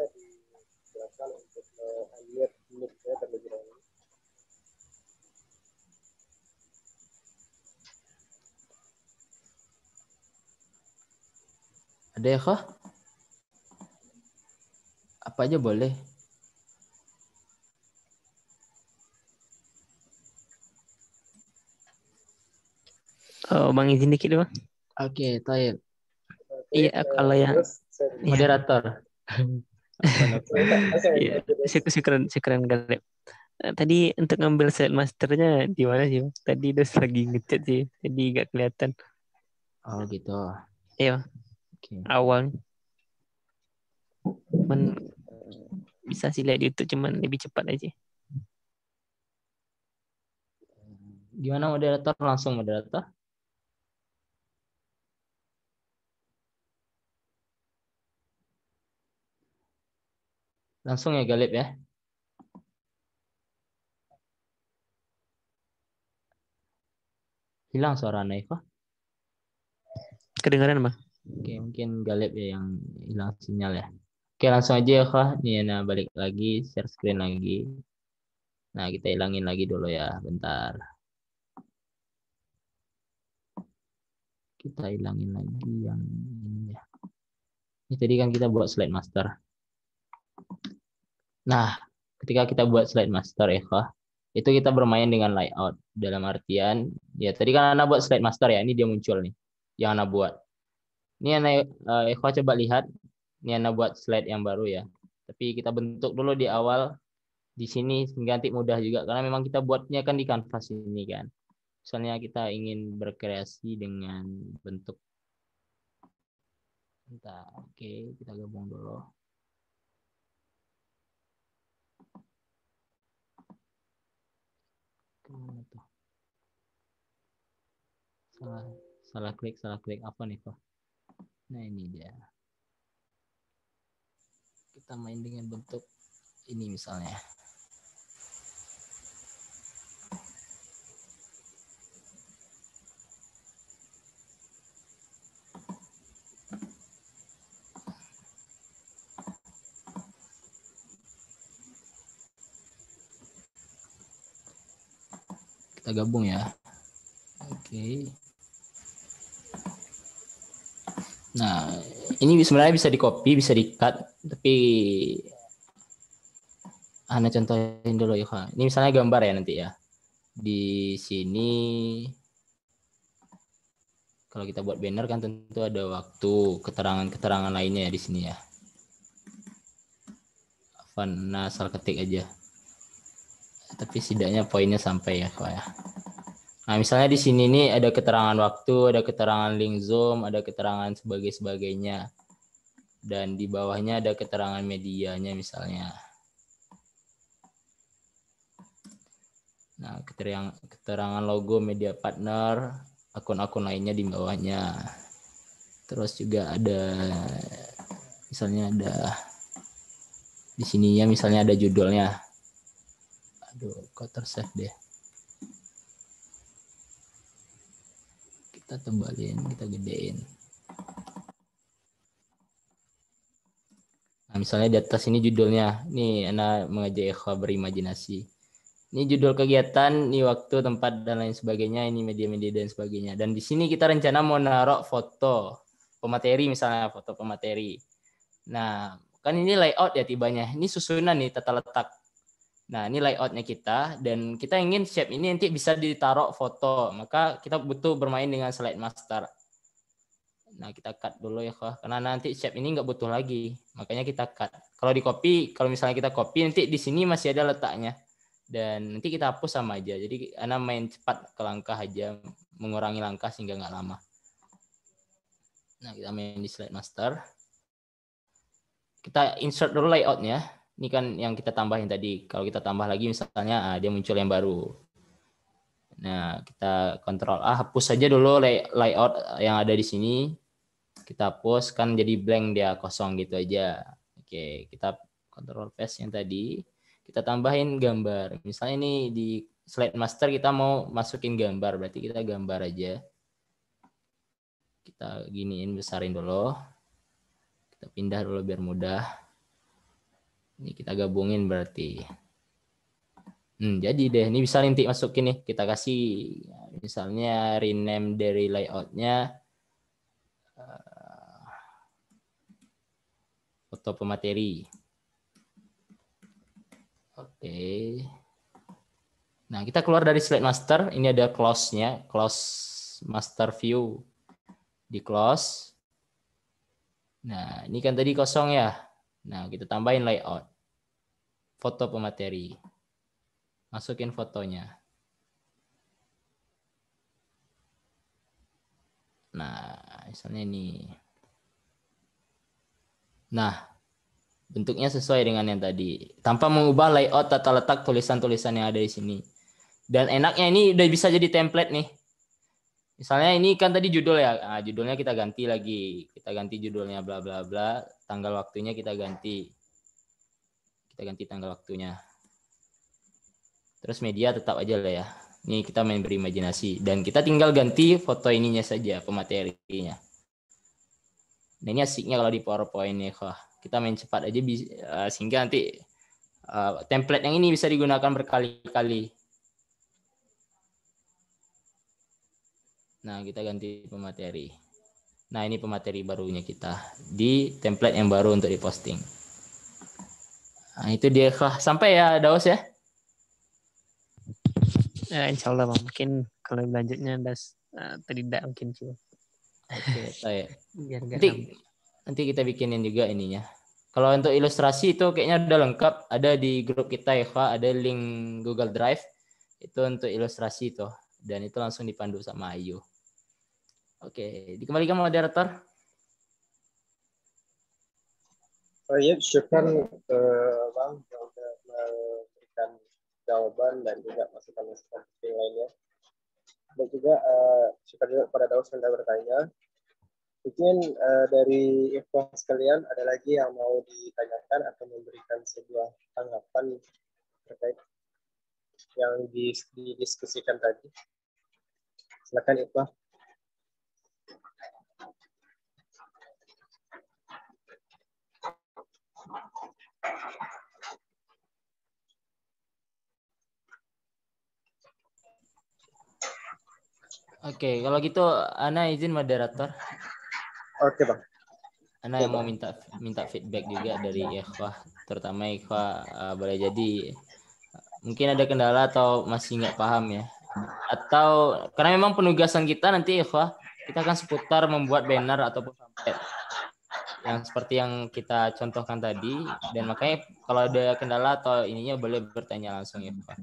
silakan untuk unmute mic-nya terlebih dahulu. Ada ya, Kak? Apa aja boleh. Bang izin dikit dong. Oke, Taib. Iya, kalau yang Terus saya iya. Moderator. Iya, syukuran Galep. Tadi untuk ngambil slide masternya di mana sih, Bang? Tadi Dos lagi ngechat sih, jadi nggak kelihatan. Oh gitu. Iya, Oke. awal. Cuman bisa sih lihat di YouTube, cuman lebih cepat aja. Gimana moderator? Langsung moderator? Langsung ya Galip ya. Hilang suara Naifa. Kedengaran, Bang? Oke, mungkin Galip ya yang hilang sinyal ya. Oke, langsung aja ya Kak. Nih, nah balik lagi, share screen lagi. Nah, kita hilangin lagi dulu ya, bentar. Kita hilangin lagi yang ini ya. Ini tadi kan kita buat slide master. Nah, ketika kita buat slide master ya Kak, itu kita bermain dengan layout. Dalam artian, ya tadi kan Ana buat slide master ya, ini dia muncul nih, yang Ana buat. Ini Ana Eko coba lihat, ini Ana buat slide yang baru ya. Tapi kita bentuk dulu di awal di sini sehingga nanti mudah juga karena memang kita buatnya kan di kanvas ini kan. Misalnya kita ingin berkreasi dengan bentuk. Bentar, oke, kita gabung dulu. Kemana tuh? Salah klik apa nih kok? Nah ini dia. Kita main dengan bentuk ini misalnya. Kita gabung ya. Oke. Nah, ini sebenarnya bisa di-copy, bisa di-cut, tapi Ana contohin dulu ya, Kak. Ini misalnya gambar ya nanti ya. Di sini kalau kita buat banner kan tentu ada waktu, keterangan-keterangan lainnya ya di sini ya. Nah, asal ketik aja. Tapi setidaknya poinnya sampai ya, Kak ya. Nah, misalnya di sini nih ada keterangan waktu, ada keterangan link Zoom, ada keterangan sebagainya. Dan di bawahnya ada keterangan medianya misalnya. Nah, keterangan logo media partner, akun-akun lainnya di bawahnya. Terus juga ada misalnya ada di sininya misalnya ada judulnya. Aduh, kok tersave deh. Kita tebalin, kita gedein. Nah, misalnya di atas ini judulnya. Nih, Ana mengajak Eko berimajinasi. Ini judul kegiatan, ini waktu, tempat, dan lain sebagainya. Ini media-media dan sebagainya. Dan di sini kita rencana mau naruh foto pemateri, misalnya foto pemateri. Nah, kan ini layout ya tibanya. Ini susunan nih, tata letak. Nah, ini layoutnya kita. Dan kita ingin shape ini nanti bisa ditaruh foto. Maka kita butuh bermain dengan slide master. Nah, kita cut dulu ya, Kak. Karena nanti shape ini nggak butuh lagi. Makanya kita cut. Kalau di copy, kalau misalnya kita copy, nanti di sini masih ada letaknya. Dan nanti kita hapus sama aja. Jadi, Ana main cepat ke langkah aja. Mengurangi langkah sehingga nggak lama. Nah, kita main di slide master. Kita insert dulu layoutnya. Ini kan yang kita tambahin tadi. Kalau kita tambah lagi misalnya, dia muncul yang baru. Nah, kita Ctrl A, hapus saja dulu layout yang ada di sini. Kita hapus, kan jadi blank dia, kosong gitu aja. Oke, kita Ctrl paste yang tadi. Kita tambahin gambar. Misalnya ini di slide master kita mau masukin gambar, berarti kita gambar aja. Kita giniin, besarin dulu. Kita pindah dulu biar mudah. Ini kita gabungin berarti. Jadi deh, ini bisa nanti masukin nih. Kita kasih misalnya rename dari layoutnya foto pemateri. Oke. Nah, kita keluar dari slide master. Ini ada close-nya, close master view, di close. Nah, ini kan tadi kosong ya. Nah, kita tambahin layout. Foto pemateri. Masukin fotonya. Nah, misalnya ini. Nah, bentuknya sesuai dengan yang tadi. Tanpa mengubah layout tata letak tulisan-tulisan yang ada di sini. Dan enaknya ini udah bisa jadi template nih. Misalnya ini kan tadi judul ya. Nah, judulnya kita ganti lagi. Kita ganti judulnya bla bla bla. Tanggal waktunya kita ganti. Kita ganti tanggal waktunya. Terus media tetap aja lah ya. Ini kita main berimajinasi. Dan kita tinggal ganti foto ininya saja, pematerinya. Nah ini asiknya kalau di PowerPoint nih. Kita main cepat aja sehingga nanti template yang ini bisa digunakan berkali-kali. Nah kita ganti pemateri. Nah ini pemateri barunya kita. Di template yang baru untuk diposting. Nah itu dia. Sampai ya Daus ya. Ya, insya Allah Bang. Mungkin kalau lanjutnya tidak mungkin sih. Oke, saya. Biar Nanti kita bikinin juga ininya. Kalau untuk ilustrasi itu kayaknya udah lengkap. Ada di grup kita ya, ada link Google Drive. Itu untuk ilustrasi tuh. Dan itu langsung dipandu sama Ayu. Oke, dikembalikan moderator. Oh iya, syukur Bang yang sudah memberikan jawaban dan juga masukan-masukan yang lainnya. Dan juga syukur juga kepada Daus yang sudah bertanya. Mungkin dari ikhwan sekalian ada lagi yang mau ditanyakan atau memberikan sebuah tanggapan terkait yang didiskusikan tadi. Silakan ikhwan. Oke, kalau gitu Ana izin moderator. Oke, Bang. Ana yang mau minta feedback juga dari ikhwah, terutama ikhwah boleh jadi mungkin ada kendala atau masih nggak paham ya. Atau karena memang penugasan kita nanti ikhwah, kita akan seputar membuat banner ataupun pamflet yang seperti yang kita contohkan tadi, dan makanya kalau ada kendala atau ininya boleh bertanya langsung ikhwah.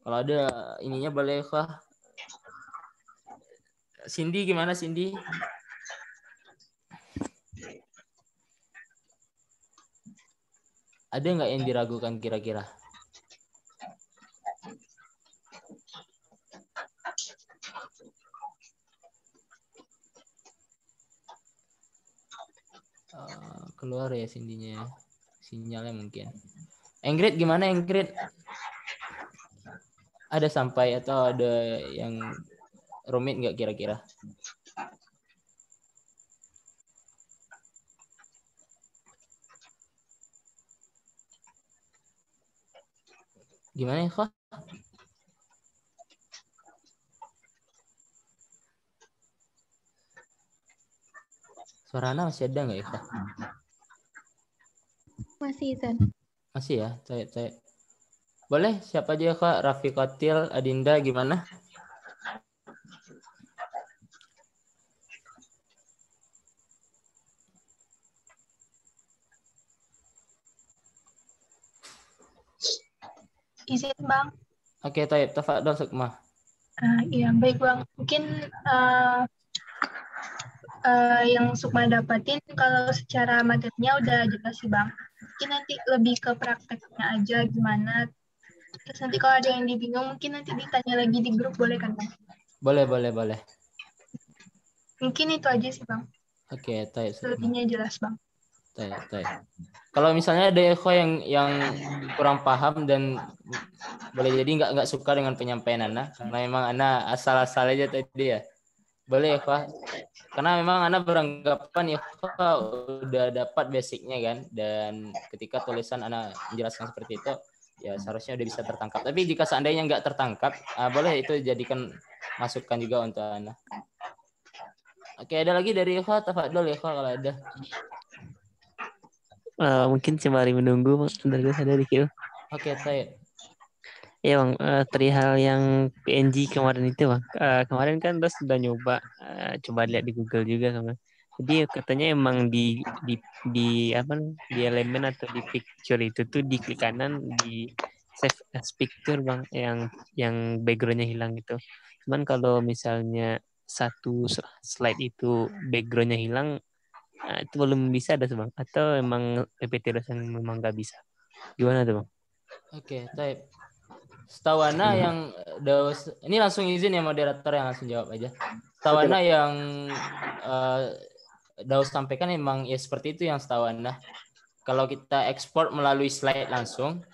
Kalau ada ininya boleh ikhwah. Cindy gimana Cindy? Ada nggak yang diragukan kira-kira? Keluar ya Cindy-nya. Sinyalnya mungkin. Ingrid gimana Ingrid? Ada sampai atau ada yang rumit nggak kira-kira? Gimana ya kok? Suara Ana masih ada nggak ya kok? Masih Izan. Masih ya, saya. Boleh siapa aja kok? Raffi Kotil, Adinda gimana? Izin Bang. Oke, tafadhol Sukma. Iya, baik Bang. Mungkin yang Sukma dapatin kalau secara materinya udah jelas sih Bang. Mungkin nanti lebih ke prakteknya aja gimana. Terus nanti kalau ada yang dibingung mungkin nanti ditanya lagi di grup, boleh kan Bang? Boleh. Mungkin itu aja sih Bang. Oke, lebihnya jelas Bang. Kalau misalnya ada yang kurang paham dan boleh jadi nggak suka dengan penyampaian Ana, karena memang Ana asal-asal aja tadi ya. Boleh ya Pak? Karena memang Ana beranggapan ya Pak udah dapat basicnya kan, dan ketika tulisan Ana menjelaskan seperti itu ya seharusnya udah bisa tertangkap. Tapi jika seandainya nggak tertangkap, boleh itu jadikan masukan juga untuk Ana. Oke, ada lagi dari Eva, tafadhol ya kalau ada. Mungkin sembari menunggu dari Q. Oke, saya. Ya bang, perihal yang PNG kemarin itu bang, kemarin kan Dos sudah nyoba, coba lihat di Google juga kan bang. Jadi katanya emang di apa di elemen atau di picture itu tuh di klik kanan di save as picture bang, yang backgroundnya hilang gitu. Cuman kalau misalnya satu slide itu backgroundnya hilang, itu belum bisa ada tuh bang, atau emang PPT dosen memang nggak bisa? Gimana tuh bang? Oke, type. Setahu Ana yang Daus, ini langsung izin ya moderator yang langsung jawab aja. Setahu Ana yang Daus sampaikan memang ya seperti itu yang setahu Ana. Kalau kita ekspor melalui slide langsung,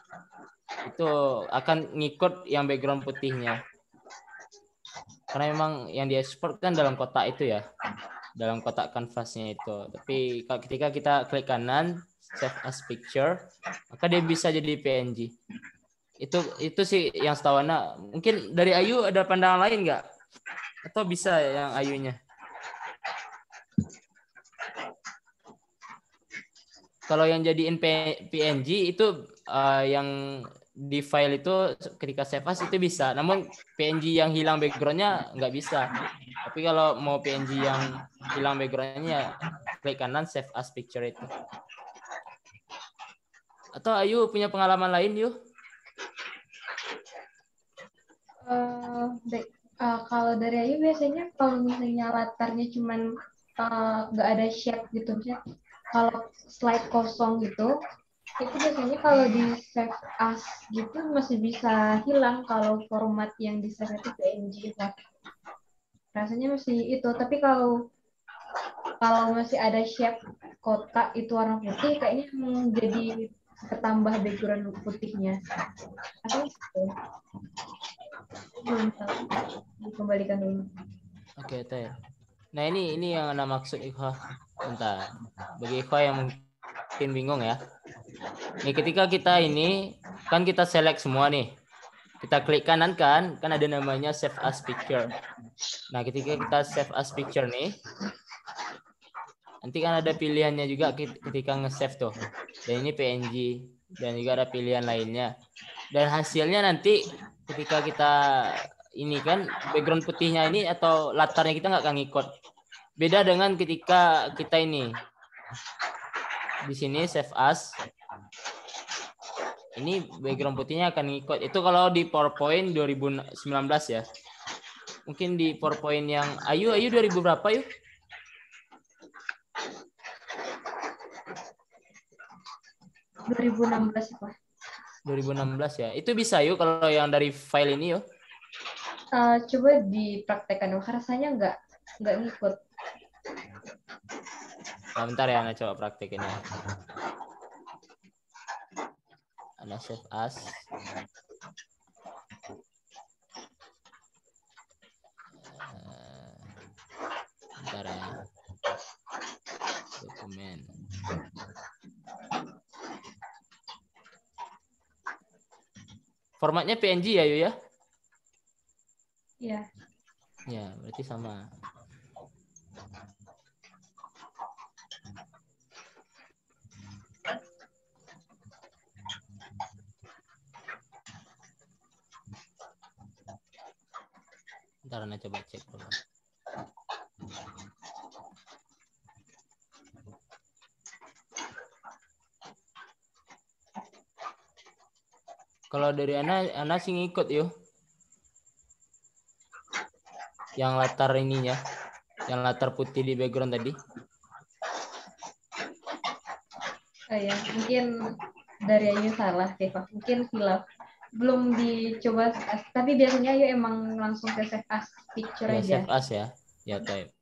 itu akan ngikut yang background putihnya. Karena memang yang diekspor kan dalam kotak itu ya, dalam kotak kanvasnya itu. Tapi ketika kita klik kanan, save as picture, maka dia bisa jadi PNG. Itu sih yang setahu Ana. Mungkin dari Ayu ada pandangan lain nggak? Atau bisa yang Ayunya? Kalau yang jadiin PNG itu yang di file itu ketika save as itu bisa. Namun PNG yang hilang backgroundnya nggak bisa. Tapi kalau mau PNG yang hilang backgroundnya, klik kanan save as picture itu. Atau Ayu punya pengalaman lain yuk? Kalau dari Ayu biasanya kalau misalnya latarnya cuman nggak ada shape gitu, misalnya kalau slide kosong gitu, itu biasanya kalau di save as gitu masih bisa hilang kalau format yang di save itu PNG gitu. Rasanya masih itu, tapi kalau masih ada shape kotak itu warna putih, kayaknya jadi ketambah background putihnya. Asal gitu. Belum tahu. Dikembalikan dulu. Oke, Teh. Nah, ini yang Ana maksud Ikhwah. Bentar. Bagi Ikhwah yang mungkin bingung ya. Nih, ketika kita ini kan kita select semua nih. Kita klik kanan kan ada namanya save as picture. Nah, ketika kita save as picture nih, nanti kan ada pilihannya juga ketika nge-save tuh. Dan ini PNG dan juga ada pilihan lainnya. Dan hasilnya nanti ketika kita ini kan background putihnya ini atau latarnya kita nggak akan ngikut. Beda dengan ketika kita ini di sini save as, ini background putihnya akan ngikut. Itu kalau di PowerPoint 2019 ya. Mungkin di PowerPoint yang Ayu 2000 berapa yuk? 2016 Pak. 2016 ya. Itu bisa yuk kalau yang dari file ini yuk. Coba dipraktekkan dong. Rasanya nggak ngikut. Nah, bentar ya, Ana coba praktekin ya. Ana save as. Bentar ya. Dokumen. Formatnya PNG ya, Yu ya? Iya. Ya, berarti sama. Ntar Ana coba cek dulu. Kalau dari Ana sih ngikut yuk. Yang latar ininya, yang latar putih di background tadi. Ya, mungkin dari Ayu salah sih Pak. Mungkin hilaf. Belum dicoba, tapi biasanya Ayu emang langsung ke save as picture Ya, aja. save as ya. Ya, type.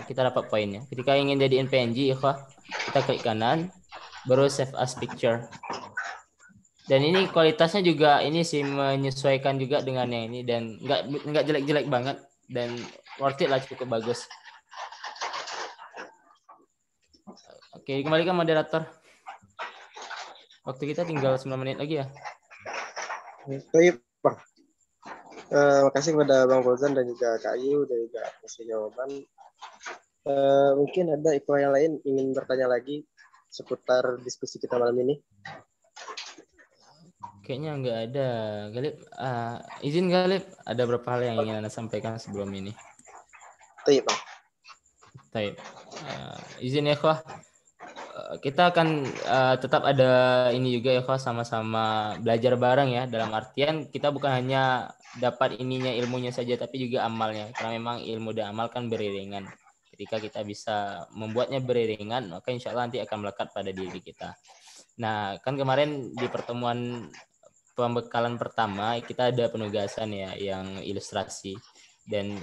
Kita dapat poinnya. Ketika ingin jadiin PNG, kita klik kanan, baru save as picture. Dan ini kualitasnya juga ini sih menyesuaikan juga dengan yang ini dan nggak jelek-jelek banget dan worth it lah, cukup bagus. Oke, kembalikan moderator. Waktu kita tinggal 9 menit lagi ya. Baik, Bang. Makasih kepada Bang Fauzan dan juga Kak Ayu dan juga kasih jawaban. Mungkin ada Ikhwan yang lain ingin bertanya lagi seputar diskusi kita malam ini. Kayaknya nggak ada. Galip, izin Galip, ada beberapa hal yang ingin Anda sampaikan sebelum ini. Baik, Bang. Baik. Izin ya, Khah. Kita akan tetap ada ini juga ya, Khah, sama-sama belajar bareng ya. Dalam artian kita bukan hanya dapat ininya ilmunya saja, tapi juga amalnya. Karena memang ilmu dan amal kan beriringan. Ketika kita bisa membuatnya beriringan, maka insya Allah nanti akan melekat pada diri kita. Nah, kan kemarin di pertemuan pembekalan pertama kita ada penugasan ya yang ilustrasi, dan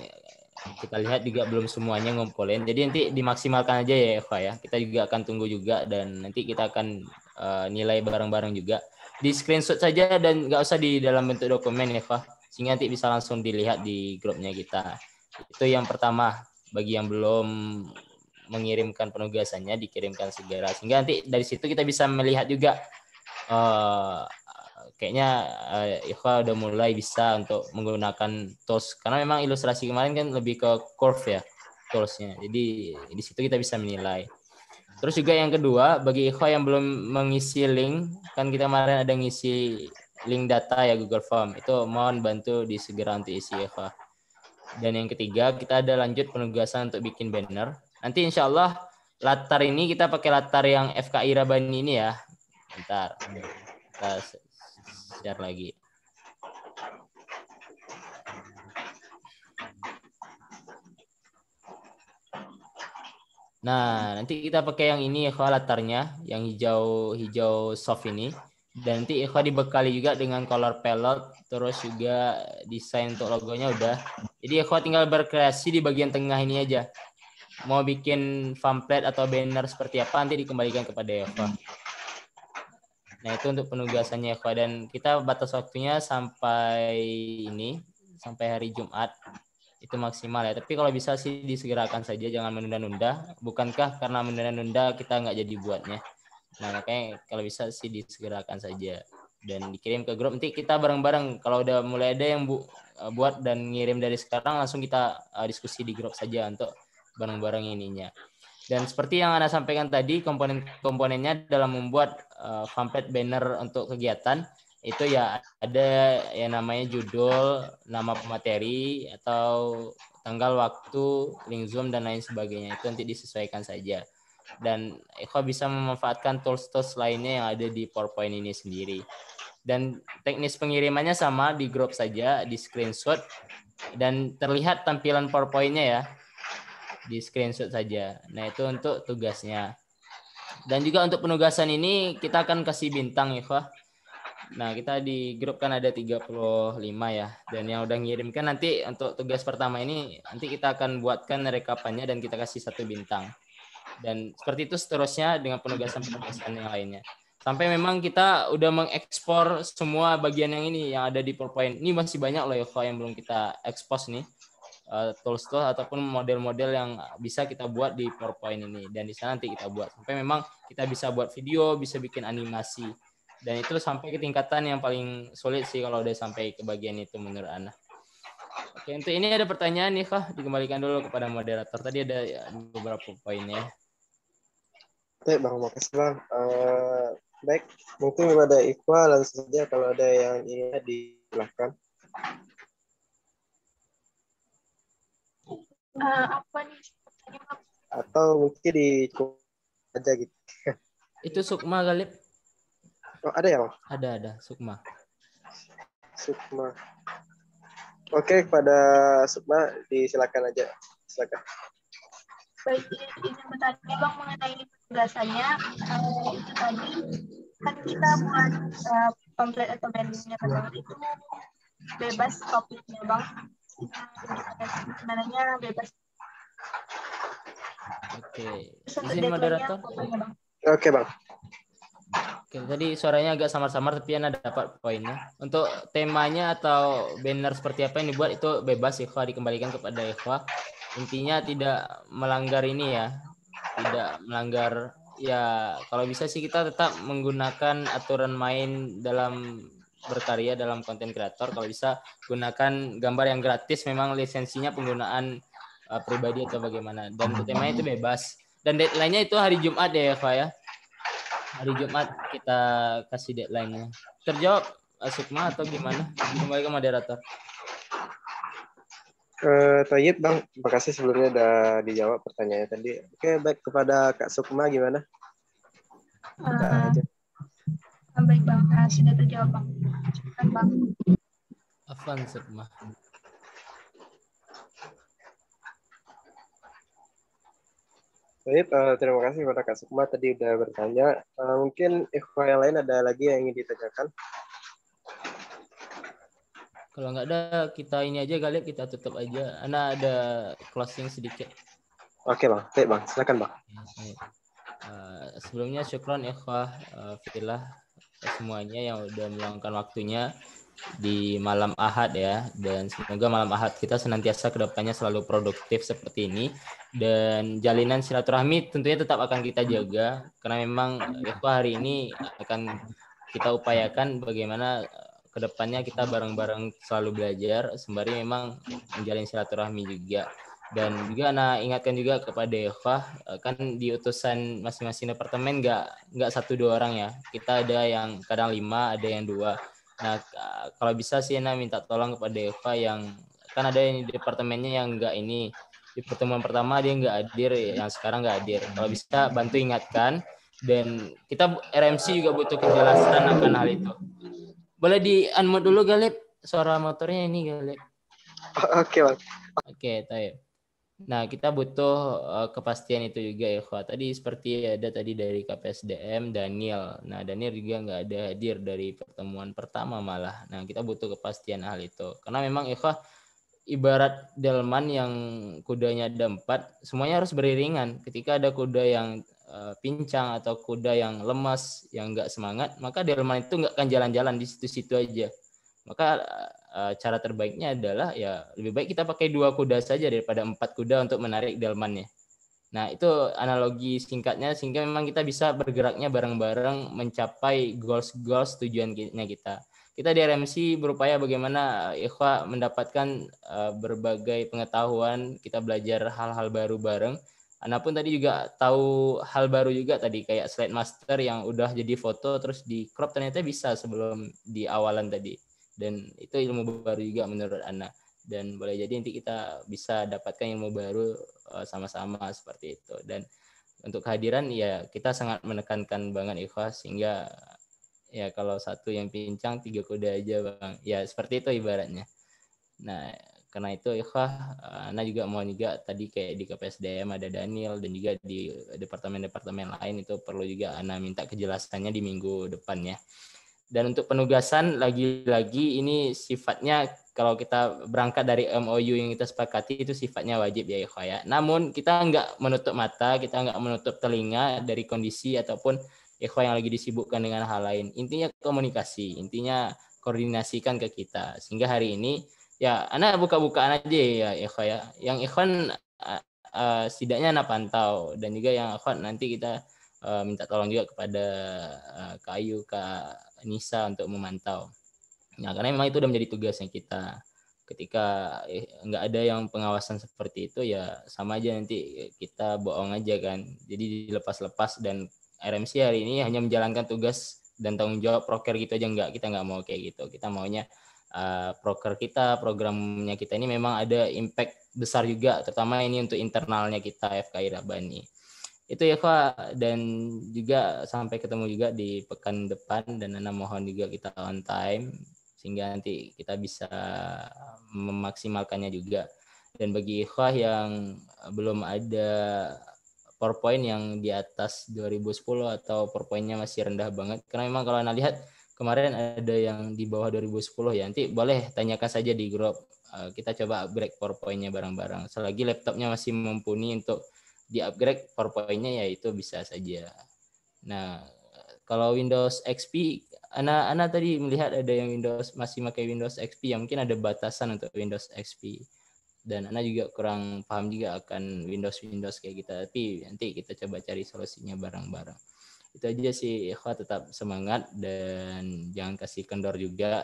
kita lihat juga belum semuanya ngumpulin. Jadi nanti dimaksimalkan aja ya Eva ya. Kita juga akan tunggu juga, dan nanti kita akan nilai bareng-bareng juga. Di screenshot saja dan nggak usah di dalam bentuk dokumen ya Eva, sehingga nanti bisa langsung dilihat di grupnya kita. Itu yang pertama. Bagi yang belum mengirimkan penugasannya, dikirimkan segera, sehingga nanti dari situ kita bisa melihat juga kayaknya Ikhwa udah mulai bisa untuk menggunakan tools, karena memang ilustrasi kemarin kan lebih ke curve ya toolsnya, jadi di situ kita bisa menilai. Terus juga yang kedua, bagi Ikhwa yang belum mengisi link, kan kita kemarin ada ngisi link data ya Google Form, itu mohon bantu disegera untuk isi Ikhwa. Dan yang ketiga, kita ada lanjut penugasan untuk bikin banner. Nanti insya Allah latar ini kita pakai latar yang FKI Rabani ini ya. Bentar, kita share lagi. Nah, nanti kita pakai yang ini ya, latarnya, yang hijau soft ini. Dan nanti Ikhwa dibekali juga dengan color palette, terus juga desain untuk logonya udah. Jadi Ikhwa tinggal berkreasi di bagian tengah ini aja. Mau bikin pamflet atau banner seperti apa nanti dikembalikan kepada Ikhwa. Nah, itu untuk penugasannya Ikhwa, dan kita batas waktunya sampai hari Jumat. Itu maksimal ya. Tapi kalau bisa sih disegerakan saja, jangan menunda-nunda. Bukankah karena menunda-nunda kita nggak jadi buatnya? Nah, makanya kalau bisa sih disegerakan saja dan dikirim ke grup. Nanti kita bareng-bareng, kalau udah mulai ada yang buat dan ngirim dari sekarang, langsung kita diskusi di grup saja untuk bareng-bareng ininya. Dan seperti yang Anda sampaikan tadi, komponen-komponennya dalam membuat pamflet banner untuk kegiatan itu ya ada yang namanya judul, nama pemateri, atau tanggal, waktu, link Zoom dan lain sebagainya. Itu nanti disesuaikan saja. Dan Ikhwa bisa memanfaatkan tools-tools lainnya yang ada di PowerPoint ini sendiri. Dan teknis pengirimannya sama, di grup saja, di screenshot, dan terlihat tampilan PowerPoint-nya ya, di screenshot saja. Nah, itu untuk tugasnya. Dan juga untuk penugasan ini kita akan kasih bintang Ikhwa. Nah, kita di grup kan ada 35 ya, dan yang udah ngirimkan nanti untuk tugas pertama ini, nanti kita akan buatkan rekapannya dan kita kasih 1 bintang. Dan seperti itu seterusnya dengan penugasan-penugasan yang lainnya. Sampai memang kita udah mengekspor semua bagian yang ini yang ada di PowerPoint. Ini masih banyak loh ya yang belum kita expose nih. Tools-tools ataupun model-model yang bisa kita buat di PowerPoint ini. Dan di sana nanti kita buat. Sampai memang kita bisa buat video, bisa bikin animasi. Dan itu sampai ke tingkatan yang paling sulit sih kalau udah sampai ke bagian itu menurut Ana. Oke, untuk ini ada pertanyaan nih Kak, dikembalikan dulu kepada moderator. Tadi ada beberapa poinnya. Baik Bang, makasih Bang. Baik, mungkin kepada Iqbal langsung saja kalau ada yang ingin disilahkan. Apa nih? Atau mungkin dicukup aja gitu. Itu Sukma Galip. Oh, ada ya Bang? Ada, Sukma. Sukma. Oke, kepada Sukma disilakan aja. Silakan. Baik, ini bertanya Bang mengenai penugasannya. Itu tadi kan kita buat pamflet atau bannernya kan itu bebas topiknya Bang. Sebenarnya bebas. Oke. Izin moderator. Oke Bang. Oke, tadi suaranya agak samar-samar tapi Anda dapat poinnya. Untuk temanya atau banner seperti apa yang dibuat itu bebas Ikhwa, dikembalikan kepada Ikhwa. Intinya tidak melanggar ini ya. Tidak melanggar ya, kalau bisa sih kita tetap menggunakan aturan main dalam berkarya dalam konten kreator. Kalau bisa gunakan gambar yang gratis, memang lisensinya penggunaan pribadi atau bagaimana. Dan untuk temanya itu bebas. Dan deadline-nya itu hari Jumat ya Ikhwa ya. Hari Jumat kita kasih deadline-nya. Terjawab Sukma atau gimana? Kembali ke moderator. Toyib Bang, terima kasih sebelumnya udah dijawab pertanyaannya tadi. Oke, baik, kepada Kak Sukma gimana? Baik Bang, sudah terjawab Bang. Silakan Bang. Afan Sukma. Baik, terima kasih kepada Kak Sukma tadi udah bertanya. Mungkin ikhwah yang lain ada lagi yang ingin ditanyakan? Kalau nggak ada, kita ini aja kali kita tutup aja. Ana ada closing sedikit. Oke Bang, baik Bang, silakan Bang. Sebelumnya syukron ikhwah fillah semuanya yang udah meluangkan waktunya di malam Ahad ya, dan semoga malam Ahad kita senantiasa kedepannya selalu produktif seperti ini, dan jalinan silaturahmi tentunya tetap akan kita jaga karena memang ikhwah hari ini akan kita upayakan bagaimana kedepannya kita bareng-bareng selalu belajar sembari memang menjalin silaturahmi juga. Dan juga Ana ingatkan juga kepada ikhwah, kan di utusan masing-masing departemen nggak 1-2 orang ya, kita ada yang kadang 5, ada yang 2. Nah, kalau bisa sih Ana minta tolong kepada Eva yang kan ada yang di departemennya yang enggak ini. Di pertemuan pertama dia enggak hadir, yang sekarang enggak hadir. Kalau bisa bantu ingatkan, dan kita RMC juga butuh kejelasan akan hal itu. Boleh di unmute dulu Galip, suara motornya ini Galip. Oke Bang. Oke, taib. Nah, kita butuh kepastian itu juga ya, Kak. Tadi seperti ada tadi dari KPSDM, Daniel. Nah, Daniel juga nggak ada hadir dari pertemuan pertama malah. Nah, kita butuh kepastian hal itu. Karena memang Eva ibarat delman yang kudanya ada 4, semuanya harus beriringan. Ketika ada kuda yang pincang atau kuda yang lemas, yang nggak semangat, maka delman itu nggak akan jalan-jalan di situ-situ aja. Maka cara terbaiknya adalah ya lebih baik kita pakai 2 kuda saja daripada 4 kuda untuk menarik delmannya. Nah, itu analogi singkatnya sehingga memang kita bisa bergeraknya bareng-bareng mencapai goals tujuannya kita. Kita di RMC berupaya bagaimana ikhwah mendapatkan berbagai pengetahuan, kita belajar hal-hal baru bareng. Ana pun tadi juga tahu hal baru juga tadi kayak slide master yang udah jadi foto terus di crop ternyata bisa sebelum di awalan tadi. Dan itu ilmu baru juga menurut Ana. Dan boleh jadi nanti kita bisa dapatkan ilmu baru sama-sama seperti itu. Dan untuk kehadiran ya kita sangat menekankan banget ikhwah sehingga ya kalau satu yang pincang 3 kuda aja Bang. Ya seperti itu ibaratnya. Nah, karena itu ikhwah Ana juga mau juga tadi kayak di KPSDM ada Daniel dan juga di departemen-departemen lain itu perlu juga Ana minta kejelasannya di minggu depannya. Dan untuk penugasan lagi-lagi ini sifatnya kalau kita berangkat dari MOU yang kita sepakati itu sifatnya wajib ya ikhwah ya. Namun kita nggak menutup mata, kita nggak menutup telinga dari kondisi ataupun ikhwah yang lagi disibukkan dengan hal lain. Intinya komunikasi, intinya koordinasikan ke kita. Sehingga hari ini ya Ana buka-bukaan aja ya ikhwah ya. Yang ikhwan setidaknya Ana pantau dan juga yang ikhwan nanti kita minta tolong juga kepada Kak Ayu, Kak Nisa untuk memantau. Nah, karena memang itu udah menjadi tugasnya kita. Ketika nggak ada yang pengawasan seperti itu ya sama aja nanti kita bohong aja kan. Jadi dilepas-lepas dan RMC hari ini hanya menjalankan tugas dan tanggung jawab proker gitu aja nggak. Kita nggak mau kayak gitu. Kita maunya proker kita, programnya kita ini memang ada impact besar juga, terutama ini untuk internalnya kita FKI Rabani. Itu ya Kak, dan juga sampai ketemu juga di pekan depan dan Ana mohon juga kita on time sehingga nanti kita bisa memaksimalkannya juga. Dan bagi ikhwah yang belum ada PowerPoint yang di atas 2010 atau PowerPoint-nya masih rendah banget, karena memang kalau Ana lihat kemarin ada yang di bawah 2010 ya, nanti boleh tanyakan saja di grup, kita coba upgrade PowerPoint-nya bareng-bareng. Selagi laptopnya masih mumpuni untuk di upgrade PowerPoint-nya ya itu bisa saja. Nah, kalau Windows XP, Ana tadi melihat ada yang Windows masih pakai Windows XP yang mungkin ada batasan untuk Windows XP. Dan Ana juga kurang paham juga akan Windows kayak gitu. Tapi nanti kita coba cari solusinya bareng-bareng. Itu aja sih, ikhwah tetap semangat dan jangan kasih kendor juga.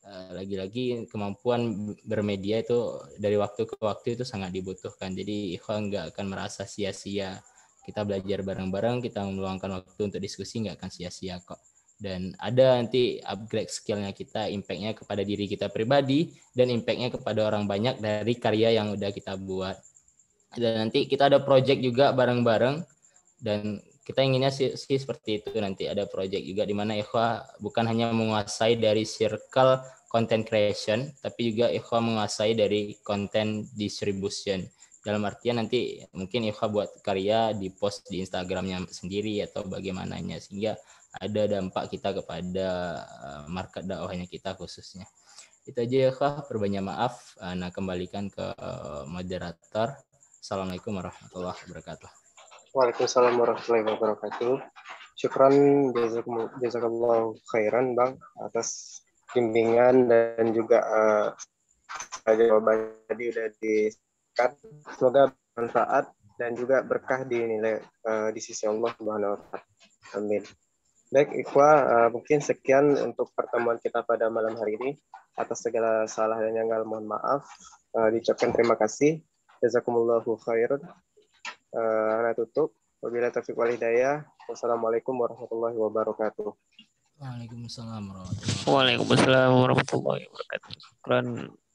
Lagi-lagi kemampuan bermedia itu dari waktu ke waktu itu sangat dibutuhkan. Jadi ikhwan nggak akan merasa sia-sia. Kita belajar bareng-bareng, kita meluangkan waktu untuk diskusi nggak akan sia-sia kok. dan ada nanti upgrade skillnya kita, impact-nya kepada diri kita pribadi dan impact-nya kepada orang banyak dari karya yang udah kita buat. Dan nanti kita ada project juga bareng-bareng, dan kita inginnya sih seperti itu. Nanti ada project juga di mana ikhwah bukan hanya menguasai dari circle content creation, tapi juga ikhwah menguasai dari content distribution. Dalam artian nanti mungkin ikhwah buat karya di post di Instagramnya sendiri atau bagaimananya, sehingga ada dampak kita kepada market dakwahnya kita khususnya. Itu aja ya ikhwah, perbanyak maaf. Nah, kembalikan ke moderator. Assalamualaikum warahmatullahi wabarakatuh. Waalaikumsalam warahmatullahi wabarakatuh. Syukran jazakallahu khairan Bang atas bimbingan dan juga jawaban tadi udah di-cut. Semoga bermanfaat dan juga berkah dinilai di sisi Allah Subhanahu wa taala. Amin. Baik, ikhwah, mungkin sekian untuk pertemuan kita pada malam hari ini. Atas segala salah dan janggal mohon maaf. Diucapkan terima kasih. Jazakumullahu khairan. Ana tutup. Wabillahi taufiq wal hidayah. Wassalamualaikum warahmatullahi wabarakatuh. Waalaikumsalam warahmatullahi wabarakatuh. Waalaikumsalam warahmatullahi wabarakatuh.